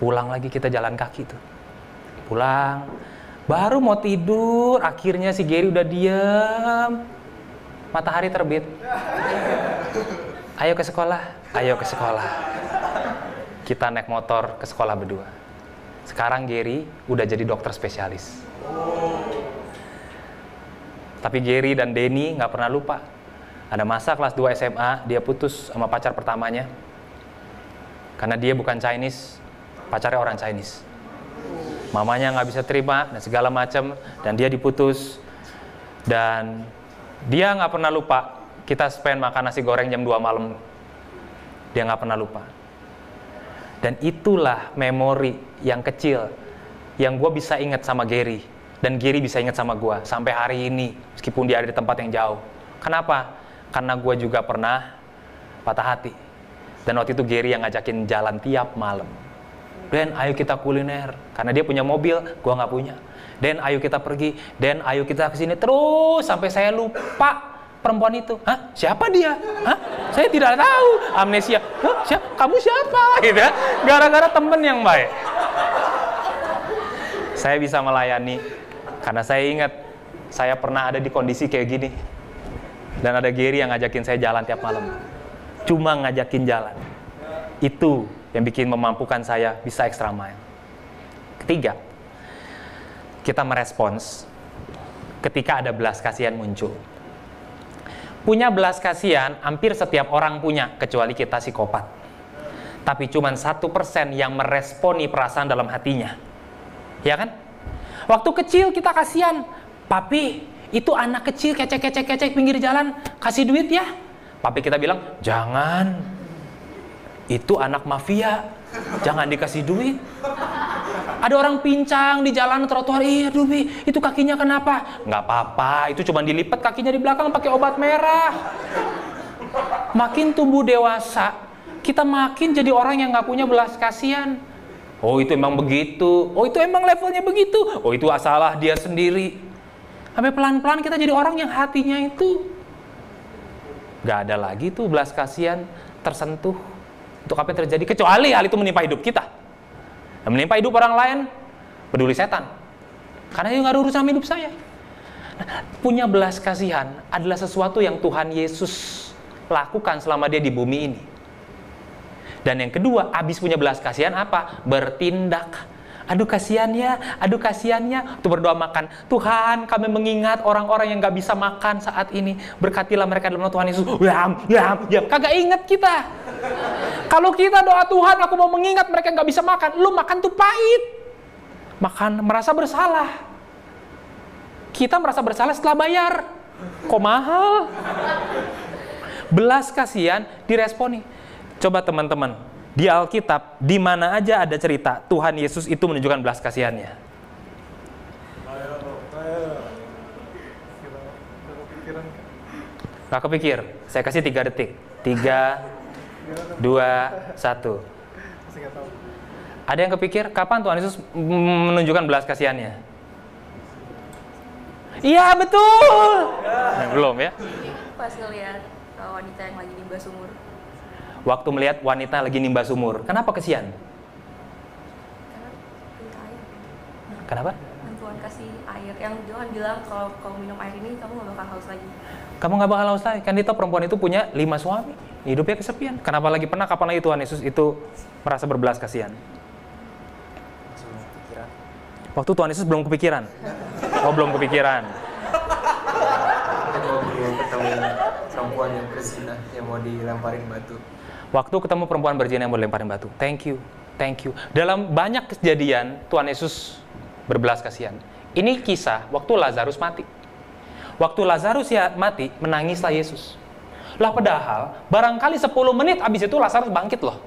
pulang lagi, kita jalan kaki tuh, pulang, baru mau tidur, akhirnya si Gary udah diam, matahari terbit, ayo ke sekolah, kita naik motor ke sekolah berdua. Sekarang Gary udah jadi dokter spesialis, tapi Gary dan Denny nggak pernah lupa. Ada masa kelas 2 SMA dia putus sama pacar pertamanya. Karena dia bukan Chinese, pacarnya orang Chinese. Mamanya nggak bisa terima dan segala macam, dan dia diputus. Dan dia nggak pernah lupa kita spend makan nasi goreng jam 2 malam. Dia nggak pernah lupa. Dan itulah memori yang kecil yang gue bisa ingat sama Gary, dan Gary bisa ingat sama gue sampai hari ini, meskipun dia ada di tempat yang jauh. Kenapa? Karena gue juga pernah patah hati. Dan waktu itu Gary yang ngajakin jalan tiap malam. Den, ayo kita kuliner. Karena dia punya mobil, gue nggak punya. Den, ayo kita pergi. Den, ayo kita kesini. Terus sampai saya lupa perempuan itu. Hah? Siapa dia? Hah? Saya tidak tahu. Amnesia. Hah? Kamu siapa? Gitu ya. Gara-gara temen yang baik. Saya bisa melayani. Karena saya ingat, saya pernah ada di kondisi kayak gini. Dan ada Gary yang ngajakin saya jalan tiap malam. Cuma ngajakin jalan. Itu yang bikin memampukan saya bisa extra mile. Ketiga, kita merespons ketika ada belas kasihan muncul. Punya belas kasihan hampir setiap orang punya, kecuali kita psikopat. Tapi cuma 1% yang meresponi perasaan dalam hatinya. Ya kan? Waktu kecil kita kasihan, papi, itu anak kecil kecek pinggir jalan, kasih duit ya. Papi kita bilang, jangan, itu anak mafia, jangan dikasih duit. Ada orang pincang di jalan trotoar, aduh Bi, itu kakinya kenapa? Nggak apa-apa, itu cuma dilipat kakinya di belakang pakai obat merah. Makin tumbuh dewasa, kita makin jadi orang yang nggak punya belas kasihan. Oh itu emang begitu, oh itu emang levelnya begitu, oh itu salah dia sendiri. Sampai pelan-pelan kita jadi orang yang hatinya itu gak ada lagi tuh belas kasihan tersentuh untuk apa yang terjadi, kecuali hal itu menimpa hidup kita. Dan menimpa hidup orang lain, peduli setan, karena dia gak ada urusan sama hidup saya. Nah, punya belas kasihan adalah sesuatu yang Tuhan Yesus lakukan selama dia di bumi ini. Dan yang kedua, abis punya belas kasihan apa? Bertindak. Aduh kasihannya, aduh kasihannya. Tuh berdoa makan. Tuhan, kami mengingat orang-orang yang gak bisa makan saat ini. Berkatilah mereka dalam nama Tuhan Yesus. Ya, kagak inget kita. Kalau kita doa Tuhan, aku mau mengingat mereka yang gak bisa makan. Lu makan tuh pahit. Makan merasa bersalah. Kita merasa bersalah setelah bayar. Kok mahal? Belas kasihan diresponi. Coba teman-teman, di Alkitab, di mana aja ada cerita Tuhan Yesus itu menunjukkan belas kasihannya. Gak kepikir? Saya kasih 3 detik. 3, 2, 1. Ada yang kepikir kapan Tuhan Yesus menunjukkan belas kasihannya? Iya betul. Belum ya? Pas ngeliat wanita yang lagi nimba sumur. Waktu melihat wanita lagi nimba sumur. Kenapa kesian? Karena minta air. Kenapa? Dan Tuhan kasih air. Yang Tuhan bilang kalau kamu minum air ini kamu gak bakal haus lagi. Kamu gak bakal haus lagi. Kan dia tahu perempuan itu punya 5 suami. Hidupnya kesepian. Kenapa lagi pernah? Kapan lagi Tuhan Yesus itu merasa berbelas kasihan? Waktu Tuhan Yesus belum kepikiran. Oh belum kepikiran. Belum ketemu perempuan yang berzina yang mau dilemparin batu. Waktu ketemu perempuan berzina yang mau dilemparin batu. Thank you. Dalam banyak kejadian Tuhan Yesus berbelas kasihan. Ini kisah waktu Lazarus mati. Waktu Lazarus ya mati, menangislah Yesus. Lah padahal barangkali 10 menit abis itu Lazarus bangkit loh.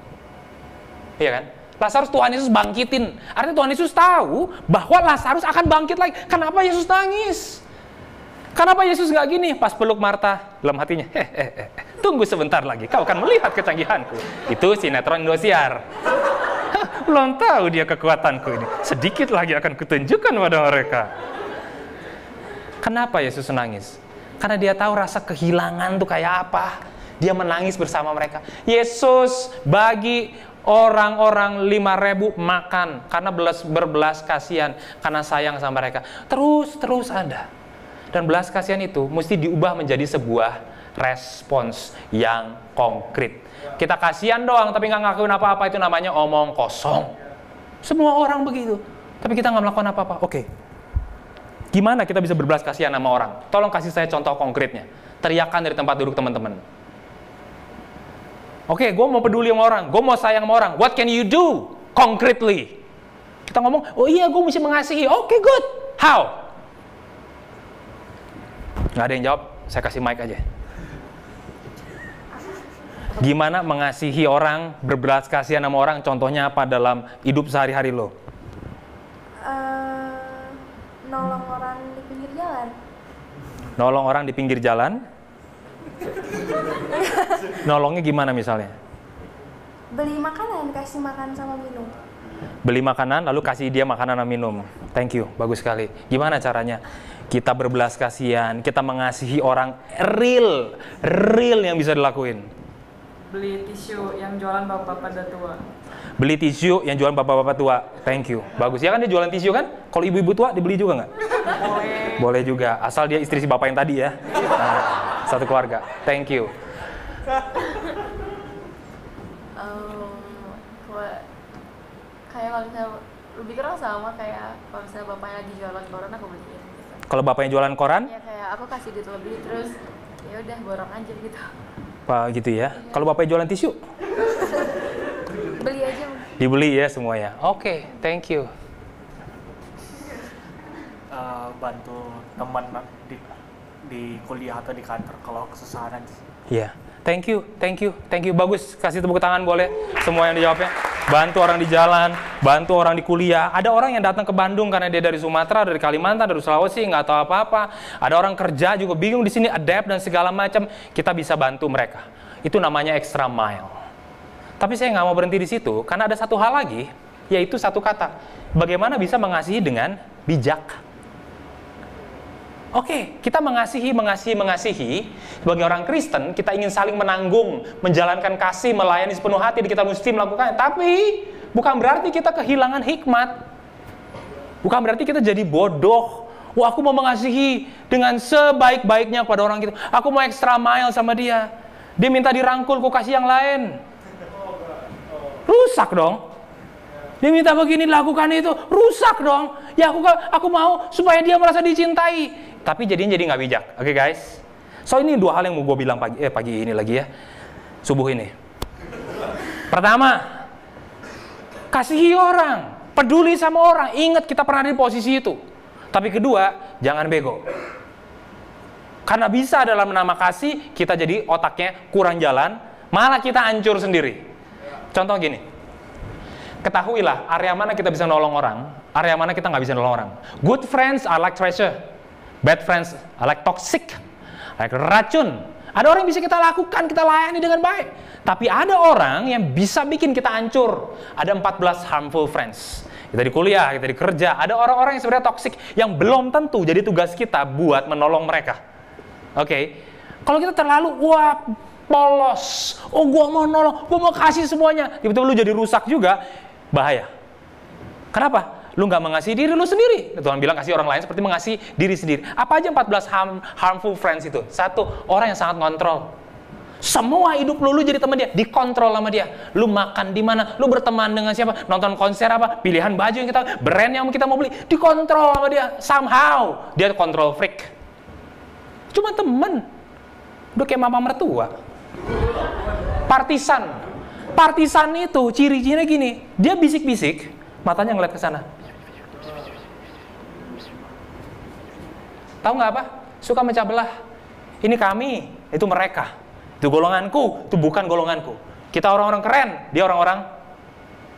Iya kan? Lazarus Tuhan Yesus bangkitin. Artinya Tuhan Yesus tahu bahwa Lazarus akan bangkit lagi. Kenapa Yesus nangis? Kenapa Yesus nggak gini? Pas peluk Marta, dalam hatinya, tunggu sebentar lagi, kau akan melihat kecanggihanku. Itu sinetron Indosiar. Belum tahu dia kekuatanku ini. Sedikit lagi akan kutunjukkan pada mereka. Kenapa Yesus nangis? Karena dia tahu rasa kehilangan tuh kayak apa. Dia menangis bersama mereka. Yesus bagi orang-orang 5.000 makan karena berbelas kasihan, karena sayang sama mereka. Terus ada. Dan belas kasihan itu mesti diubah menjadi sebuah respons yang konkret. Kita kasihan doang tapi nggak ngakuin apa-apa, itu namanya omong kosong. Semua orang begitu, tapi kita nggak melakukan apa-apa. Oke. Gimana kita bisa berbelas kasihan sama orang? Tolong kasih saya contoh konkretnya. Teriakan dari tempat duduk teman-teman. Oke, gue mau peduli sama orang, gue mau sayang sama orang. What can you do concretely? Kita ngomong, oh iya gue mesti mengasihi. Oke, good. How? Nggak ada yang jawab, saya kasih mic aja. Gimana mengasihi orang, berbelas kasihan sama orang? Contohnya apa dalam hidup sehari-hari lo? Nolong orang di pinggir jalan. Nolong orang di pinggir jalan? Nolongnya gimana misalnya? Beli makanan, kasih makan sama minum. Beli makanan, lalu kasih dia makanan dan minum. Thank you, bagus sekali. Gimana caranya? Kita berbelas kasihan, kita mengasihi orang real yang bisa dilakuin. Beli tisu yang jualan bapak-bapak tua. Beli tisu yang jualan bapak-bapak tua. Thank you, bagus. Ya kan dia jualan tisu kan? Kalau ibu-ibu tua dibeli juga nggak? Boleh juga, asal dia istri si bapak yang tadi ya. Nah, satu keluarga. Thank you. Kayak kalau misalnya lebih kurang sama kayak kalau misalnya bapaknya lagi jualan koran aku beliin gitu. Kalau bapaknya jualan koran? Ya kayak aku kasih duit lebih terus ya udah borong aja gitu. Pak gitu ya. Kalau bapaknya jualan tisu? Beli aja. Dibeli ya semuanya. Oke, thank you. Bantu teman di kuliah atau di kantor kalau kesusahan aja. Iya. Thank you. Bagus, kasih tepuk tangan boleh. Semua yang dijawabnya. Bantu orang di jalan, bantu orang di kuliah. Ada orang yang datang ke Bandung karena dia dari Sumatera, dari Kalimantan, dari Sulawesi, nggak tahu apa-apa. Ada orang kerja juga bingung di sini, adapt dan segala macam. Kita bisa bantu mereka. Itu namanya extra mile. Tapi saya nggak mau berhenti di situ, karena ada satu hal lagi, yaitu satu kata. Bagaimana bisa mengasihi dengan bijak? Oke, kita mengasihi. Sebagai orang Kristen, kita ingin saling menanggung, menjalankan kasih, melayani sepenuh hati, kita mesti melakukannya. Tapi, bukan berarti kita kehilangan hikmat. Bukan berarti kita jadi bodoh. Wah, aku mau mengasihi dengan sebaik-baiknya kepada orang gitu. Aku mau extra mile sama dia. Dia minta dirangkul, aku kasih yang lain. rusak dong. Dia minta begini, lakukan itu, rusak dong. Ya aku mau supaya dia merasa dicintai. Tapi jadinya jadi nggak bijak. Oke guys. So ini dua hal yang mau gue bilang pagi ini lagi ya. Subuh ini. Pertama, kasihi orang, peduli sama orang. Ingat kita pernah di posisi itu. Tapi kedua, jangan bego. Karena bisa dalam nama kasih, kita jadi otaknya kurang jalan, malah kita hancur sendiri. Contoh gini, ketahuilah area mana kita bisa nolong orang, area mana kita nggak bisa nolong orang. Good friends are like treasure, bad friends are like toxic, like racun. Ada orang yang bisa kita lakukan, kita layani dengan baik. Tapi ada orang yang bisa bikin kita hancur. Ada 14 harmful friends. Kita di kuliah, kita di kerja, ada orang-orang yang sebenarnya toxic, yang belum tentu jadi tugas kita buat menolong mereka. Oke, kalau kita terlalu, wah, polos, oh gua mau nolong, gua mau kasih semuanya, tiba-tiba lu jadi rusak juga, bahaya. Kenapa? Lu nggak mengasihi diri lu sendiri. Tuhan bilang kasih orang lain seperti mengasihi diri sendiri. Apa aja 14 harmful friends itu? Satu, orang yang sangat ngontrol. Semua hidup lu jadi teman dia, dikontrol sama dia. Lu makan di mana, lu berteman dengan siapa, nonton konser apa, pilihan baju yang kita, brand yang kita mau beli, dikontrol sama dia. Somehow dia control freak. Cuma temen, udah kayak mama mertua. Partisan itu ciri-cirinya gini, dia bisik-bisik, matanya ngeliat ke sana. Tahu nggak apa? Suka mecah belah. Ini kami, itu mereka. Itu golonganku, itu bukan golonganku. Kita orang-orang keren, dia orang-orang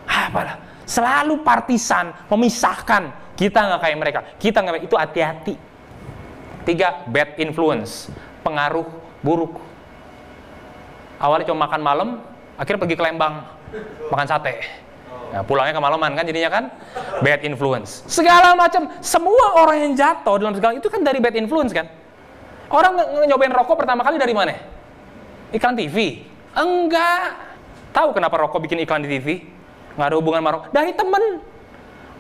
apalah. Selalu partisan, memisahkan. Kita nggak kayak mereka. Kita nggak, itu hati-hati. 3, bad influence, pengaruh buruk. Awalnya cuma makan malam, akhirnya pergi ke Lembang, makan sate. Nah, pulangnya kemalaman kan jadinya kan bad influence. Segala macam, semua orang yang jatuh dalam segala itu kan dari bad influence kan. Orang nyobain rokok pertama kali dari mana? Iklan TV? Enggak. Tahu kenapa rokok bikin iklan di TV? Nggak ada hubungan sama rokok. Dari temen.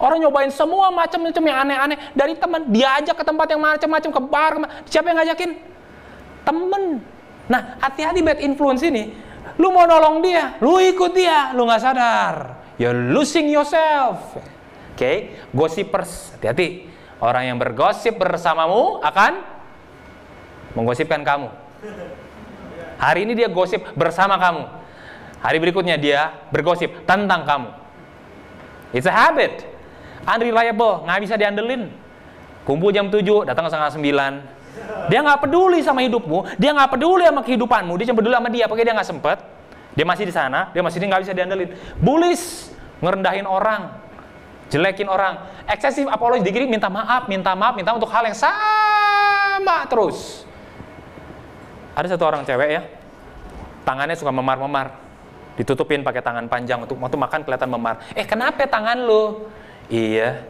Orang nyobain semua macam-macam yang aneh-aneh dari temen. Dia ajak ke tempat yang macam-macam, ke bar. Siapa yang ngajakin? Temen. Nah, hati-hati bad influence ini. Lu mau nolong dia, lu ikut dia, lu nggak sadar. You're losing yourself. Oke, gossipers, hati-hati. Orang yang bergosip bersamamu akan menggosipkan kamu. Hari ini dia gosip bersama kamu. Hari berikutnya dia bergosip tentang kamu. It's a habit. Unreliable, nggak bisa diandelin. Kumpul jam 7, datang setengah 9. Dia nggak peduli sama hidupmu, dia nggak peduli sama kehidupanmu, dia cuma peduli sama dia, pakai dia nggak sempet. Dia masih di sana, dia masih nggak bisa diandelin. Bullies, ngerendahin orang, jelekin orang. Excessive apology, dikit minta maaf untuk hal yang sama terus. Ada satu orang cewek ya, tangannya suka memar-memar, ditutupin pakai tangan panjang untuk waktu makan kelihatan memar. Kenapa tangan lu? Iya,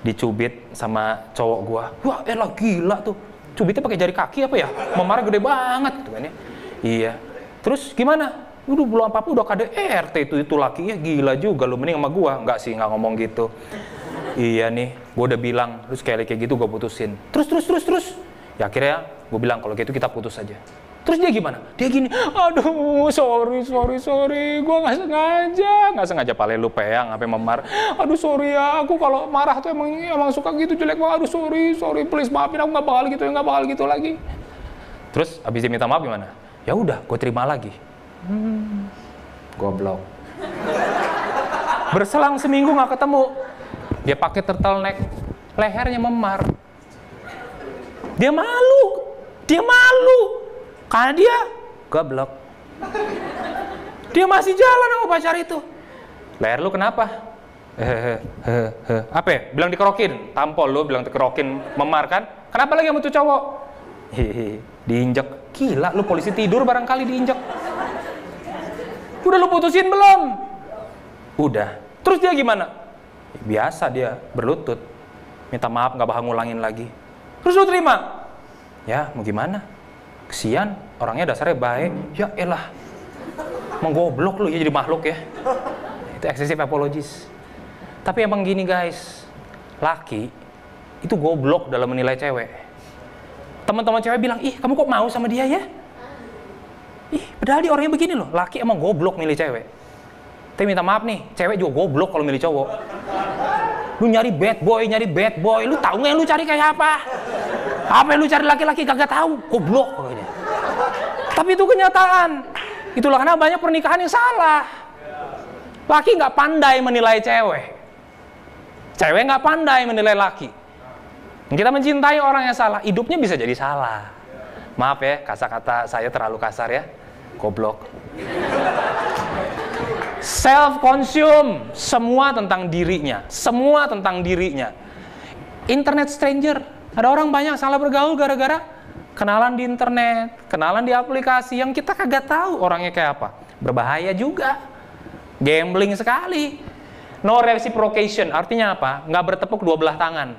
dicubit sama cowok gua. Wah, elah gila tuh. Cubitnya pakai jari kaki apa ya? Memarnya gede banget gitu kan ya. Iya. Terus gimana? Udah belum apa-apa udah KDRT itu lakinya gila juga lu, mending sama gua. Enggak sih, enggak ngomong gitu. Iya nih, gua udah bilang, terus kayak gitu gua putusin. Terus. Ya akhirnya gua bilang kalau gitu kita putus aja. Terus dia gimana? Dia gini, aduh sorry, gue nggak sengaja pale lu peyang, sampai memar. Aduh sorry ya, aku kalau marah tuh emang suka gitu jelek banget. Aduh sorry, please maafin aku nggak bakal gitu lagi. Terus abis dia minta maaf gimana? Ya udah, gue terima lagi. Goblok. Berselang seminggu nggak ketemu, dia pakai turtleneck, lehernya memar. Dia malu. Karena dia goblok. Dia masih jalan sama pacar itu. Leher lu kenapa? Apa ya? Bilang dikerokin. Tampol lu bilang dikerokin memar kan? Kenapa lagi sama tuh cowok? Diinjek. Gila, lu polisi tidur barangkali diinjek. Udah lu putusin belum? Udah. Terus dia gimana? Biasa dia berlutut. Minta maaf, gak bakal ngulangin lagi. Terus lu terima? Ya, mau gimana? Kesian, orangnya dasarnya baik. Ya elah, menggoblok lu ya jadi makhluk ya. Itu excessive apologies. Tapi emang gini guys, laki itu goblok dalam menilai cewek. Teman-teman cewek bilang, ih kamu kok mau sama dia ya? Ih, padahal dia orangnya begini loh. Laki emang goblok milih cewek. Tapi minta maaf nih, cewek juga goblok kalau milih cowok. Lu nyari bad boy, lu tahu nggak yang lu cari kayak apa? Apa yang lu cari laki-laki kagak tahu, goblok pokoknya. Tapi itu kenyataan. Itulah karena banyak pernikahan yang salah. Laki nggak pandai menilai cewek. Cewek nggak pandai menilai laki. Kita mencintai orang yang salah, hidupnya bisa jadi salah. Maaf ya, kata-kata saya terlalu kasar ya. Goblok. Self-consume, semua tentang dirinya. Semua tentang dirinya. Internet stranger. Ada orang banyak salah bergaul gara-gara kenalan di internet, kenalan di aplikasi yang kita kagak tahu orangnya kayak apa. Berbahaya juga. Gambling sekali. No reciprocation, artinya apa? Nggak bertepuk dua belah tangan.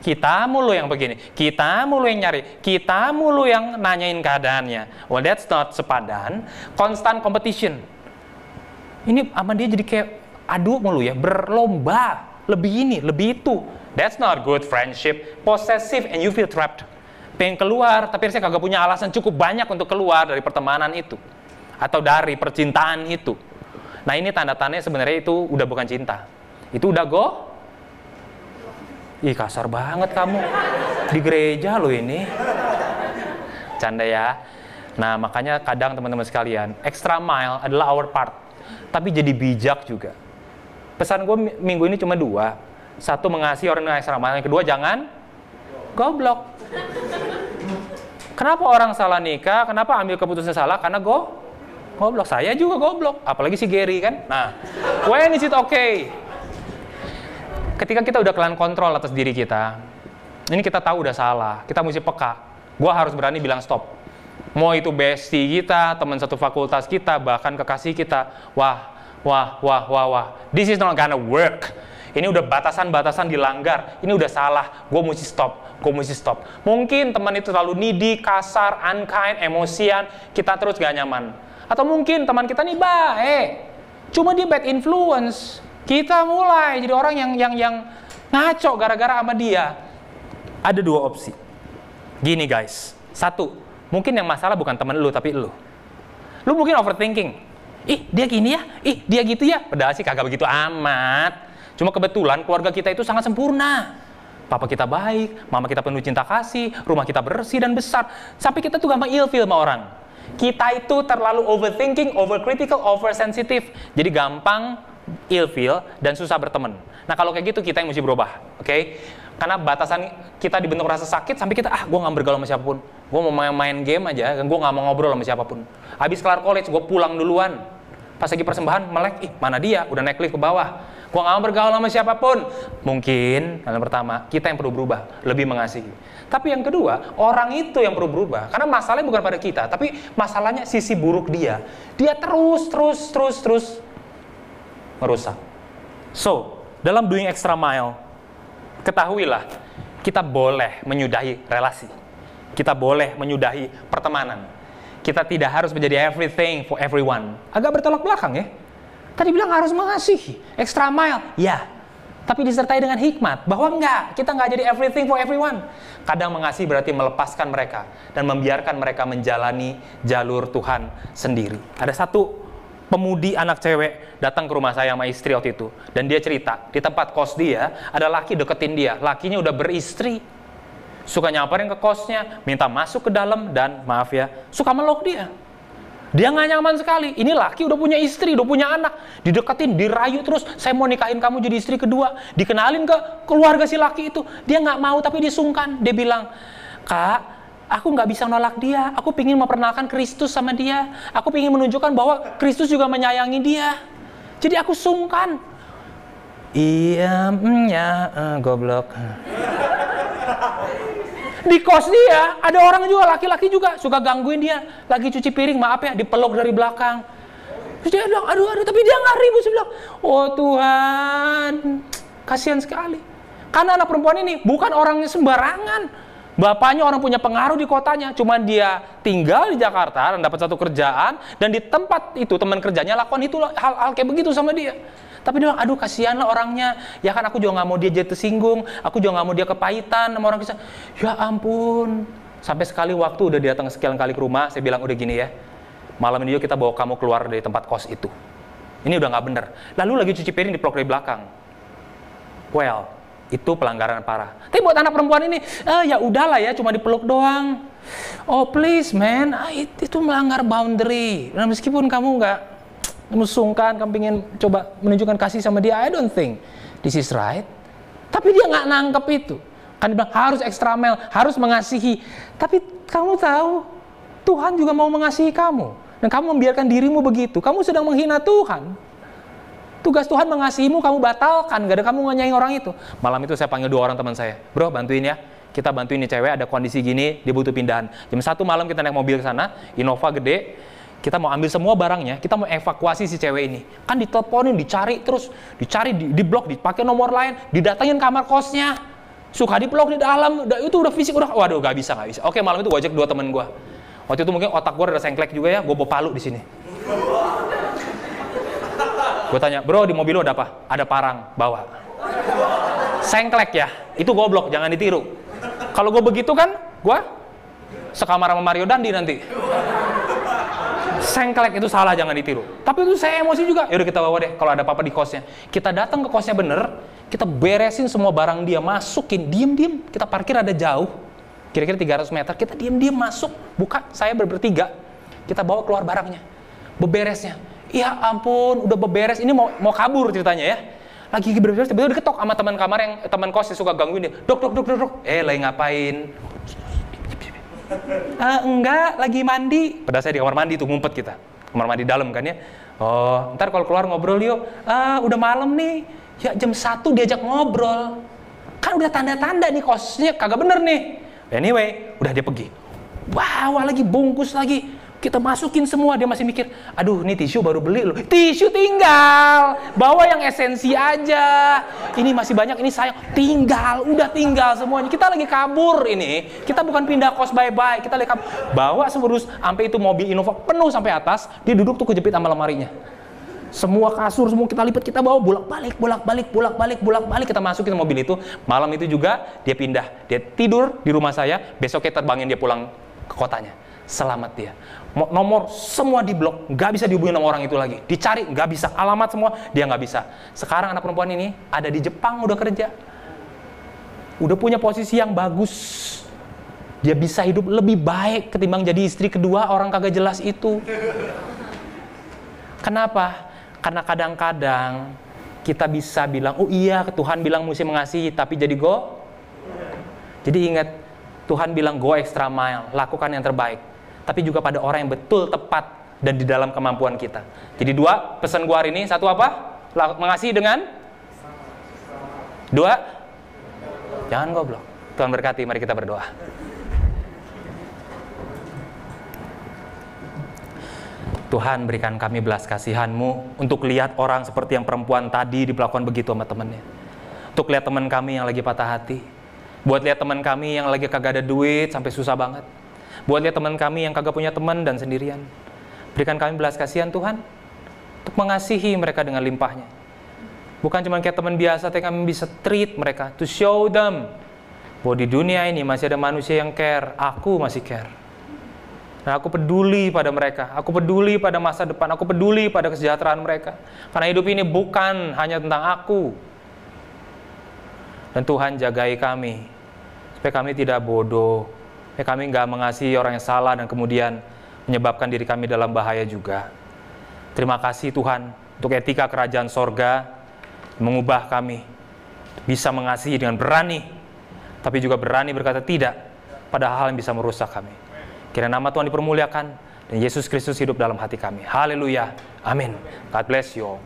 Kita mulu yang begini, kita mulu yang nyari, kita mulu yang nanyain keadaannya. Well, that's not sepadan. Constant competition. Ini sama dia jadi kayak adu mulu ya, berlomba. Lebih ini, lebih itu. That's not good friendship. Possessive and you feel trapped. Pengen keluar, tapi saya kagak punya alasan cukup banyak untuk keluar dari pertemanan itu. Atau dari percintaan itu. Nah ini tanda-tandanya sebenarnya itu udah bukan cinta. Itu udah Ih kasar banget kamu. Di gereja loh ini. Canda ya. Nah makanya kadang teman-teman sekalian, extra mile adalah our part. Tapi jadi bijak juga. Pesan gue minggu ini cuma 2. Satu, mengasihi orang yang extra mile. Yang kedua, jangan goblok. Kenapa orang salah nikah? Kenapa ambil keputusan salah? Karena goblok. Saya juga goblok. Apalagi si Gary kan. Nah, when is it okay? Ketika kita udah kelan kontrol atas diri kita, ini kita tahu udah salah, kita mesti peka. Gua harus berani bilang stop. Mau itu bestie kita, teman satu fakultas kita, bahkan kekasih kita, wah. This is not gonna work. Ini udah batasan-batasan dilanggar. Ini udah salah. Gue mesti stop. Mungkin teman itu terlalu needy, kasar, unkind, emosian, kita terus gak nyaman. Atau mungkin teman kita nih baik, cuma dia bad influence. Kita mulai jadi orang yang ngaco gara-gara sama dia. Ada 2 opsi. Gini guys. 1, mungkin yang masalah bukan teman lu, tapi lu. Lu mungkin overthinking. Ih, dia gini ya? Ih, dia gitu ya? Padahal sih kagak begitu amat. Cuma kebetulan keluarga kita itu sangat sempurna. Papa kita baik, mama kita penuh cinta kasih, rumah kita bersih dan besar. Sampai kita tuh gampang ilfeel sama orang. Kita itu terlalu overthinking, overcritical, oversensitive. Jadi gampang ilfeel dan susah berteman. Nah kalau kayak gitu kita yang mesti berubah, oke? Karena batasan kita dibentuk rasa sakit sampai kita gue nggak bergaul sama siapapun. Gue mau main game aja, gue nggak mau ngobrol sama siapapun. Habis kelar college gue pulang duluan. Pas lagi persembahan melek, mana dia? Udah naik lift ke bawah. Gue nggak mau bergaul sama siapapun. Mungkin yang pertama kita yang perlu berubah, lebih mengasihi. Tapi yang kedua, orang itu yang perlu berubah. Karena masalahnya bukan pada kita, tapi masalahnya sisi buruk dia. Dia terus merusak. So, dalam doing extra mile, ketahuilah, kita boleh menyudahi relasi. Kita boleh menyudahi pertemanan. Kita tidak harus menjadi everything for everyone. Agak bertolak belakang ya. Tadi bilang harus mengasihi, extra mile, ya. Tapi disertai dengan hikmat, bahwa kita nggak jadi everything for everyone. Kadang mengasihi berarti melepaskan mereka dan membiarkan mereka menjalani jalur Tuhan sendiri. Ada satu pemudi anak cewek datang ke rumah saya sama istri waktu itu. Dan dia cerita, di tempat kos dia, ada laki deketin dia. Lakinya udah beristri. Suka nyamperin ke kosnya, minta masuk ke dalam, dan maaf ya, suka meluk dia. Dia nggak nyaman sekali. Ini laki udah punya istri, udah punya anak. Dideketin, dirayu terus, saya mau nikahin kamu jadi istri kedua. Dikenalin ke keluarga si laki itu. Dia nggak mau, tapi dia sungkan. Dia bilang, Kak, aku nggak bisa nolak dia. Aku pingin memperkenalkan Kristus sama dia. Aku pingin menunjukkan bahwa Kristus juga menyayangi dia. Jadi aku sungkan. Iya, goblok. Di kos dia, ada orang juga, laki-laki juga suka gangguin dia. Lagi cuci piring, maaf ya, dipeluk dari belakang. Terus dia bilang, aduh, tapi dia nggak ribut. Dia bilang, oh Tuhan, kasihan sekali. Karena anak perempuan ini bukan orangnya sembarangan. Bapaknya orang punya pengaruh di kotanya, cuman dia tinggal di Jakarta dan dapat satu kerjaan, dan di tempat itu teman kerjanya lakukan itu hal-hal kayak begitu sama dia. Tapi dia bilang, aduh kasihan lah orangnya. Ya kan aku juga nggak mau dia jadi tersinggung, aku juga nggak mau dia kepahitan sama orang kisah. Ya ampun. Sampai sekali waktu udah datang sekian kali ke rumah, saya bilang udah gini ya, malam ini yuk kita bawa kamu keluar dari tempat kos itu. Ini udah nggak bener. Lalu lagi cuci piring dipeluk dari belakang. Well, itu pelanggaran parah. Tapi buat anak perempuan ini, ya udahlah ya, cuma dipeluk doang. Oh please man, itu melanggar boundary. Nah, meskipun kamu nggak sungkan, kamu pengen coba menunjukkan kasih sama dia, I don't think this is right. Tapi dia nggak nangkep itu. Kan dia bilang harus extra mile, harus mengasihi. Tapi kamu tahu, Tuhan juga mau mengasihi kamu. Dan kamu membiarkan dirimu begitu. Kamu sedang menghina Tuhan. Tugas Tuhan mengasihimu, kamu batalkan. Gak ada kamu nganyain orang itu. Malam itu saya panggil 2 orang teman saya. Bro, bantuin ya. Kita bantuin nih cewek, ada kondisi gini, dia butuh pindahan. Jam 1 malam kita naik mobil ke sana, Innova gede. Kita mau ambil semua barangnya, kita mau evakuasi si cewek ini. Kan diteleponin, dicari terus, dicari di blok, dipakai nomor lain, didatengin kamar kosnya. Suka dipeluk di dalam, itu udah fisik, udah, waduh gak bisa. Oke, malam itu gue ajak 2 temen gue. Waktu itu mungkin otak gue ada sengklek juga ya, gue bawa palu di sini. Gue tanya, bro di mobil lo ada apa? Ada parang, bawa. Sengklek ya, itu goblok, jangan ditiru. Kalau gue begitu kan, gue sekamar sama Mario Dandi nanti. Sengklek itu salah, jangan ditiru. Tapi itu saya emosi juga. Yaudah kita bawa deh, kalau ada apa-apa di kosnya. Kita datang ke kosnya bener, kita beresin semua barang dia, masukin, diem-diem. Kita parkir ada jauh, kira-kira 300 meter. Kita diem-diem masuk, buka, saya bertiga. Kita bawa keluar barangnya, beberesnya. Ya ampun, udah beberes. Ini mau kabur ceritanya ya. Lagi beberes, tiba-tiba diketok sama teman kamar yang teman kos yang suka gangguin dia. Dok. Lagi ngapain? Enggak, lagi mandi. Padahal saya di kamar mandi tuh, ngumpet kita. Kamar mandi dalam kan ya. Oh, ntar kalau keluar ngobrol yuk. Udah malam nih. Ya jam 1 diajak ngobrol. Kan udah tanda-tanda nih kosnya kagak bener nih. Anyway, udah dia pergi. Bawa lagi, bungkus lagi. Kita masukin semua, dia masih mikir, aduh ini tisu baru beli loh. Tisu tinggal, bawa yang esensi aja. Ini masih banyak, ini sayang. Udah tinggal semuanya. Kita lagi kabur ini. Kita bukan pindah kos bye-bye, kita lagi kabur. Bawa seberus, sampai itu mobil Innova penuh sampai atas. Dia duduk tuh kejepit sama lemarinya. Semua kasur, semua kita lipat, kita bawa bolak-balik. Kita masukin mobil itu. Malam itu juga dia pindah. Dia tidur di rumah saya, besok kita terbangin dia pulang ke kotanya. Selamat dia. Nomor semua di blok, nggak bisa dihubungin sama orang itu lagi. Dicari, nggak bisa. Alamat semua, dia nggak bisa. Sekarang anak perempuan ini ada di Jepang, udah kerja. Udah punya posisi yang bagus. Dia bisa hidup lebih baik ketimbang jadi istri kedua orang kagak jelas itu. Kenapa? Karena kadang-kadang kita bisa bilang, oh iya Tuhan bilang mesti mengasihi, tapi jadi Jadi ingat, Tuhan bilang go extra mile, lakukan yang terbaik. Tapi juga pada orang yang betul, tepat, dan di dalam kemampuan kita. Jadi 2 pesan gua hari ini. 1 apa? Mengasihi dengan 2, jangan goblok. Tuhan berkati, mari kita berdoa. Tuhan berikan kami belas kasihan-Mu untuk lihat orang seperti yang perempuan tadi diperlakukan begitu sama temannya. Untuk lihat teman kami yang lagi patah hati. Buat lihat teman kami yang lagi kagak ada duit sampai susah banget. Buat lihat teman kami yang kagak punya teman dan sendirian. Berikan kami belas kasihan Tuhan untuk mengasihi mereka dengan limpahnya. Bukan cuma kayak teman biasa, tapi kami bisa treat mereka, to show them bahwa di dunia ini masih ada manusia yang care. Aku masih care. Dan aku peduli pada mereka. Aku peduli pada masa depan. Aku peduli pada kesejahteraan mereka. Karena hidup ini bukan hanya tentang aku. Dan Tuhan jagai kami supaya kami tidak bodoh. Kami nggak mengasihi orang yang salah dan kemudian menyebabkan diri kami dalam bahaya juga. Terima kasih Tuhan untuk etika kerajaan sorga mengubah kami bisa mengasihi dengan berani, tapi juga berani berkata tidak pada hal yang bisa merusak kami. Kiranya nama Tuhan dipermuliakan dan Yesus Kristus hidup dalam hati kami. Haleluya. Amin. God bless you all.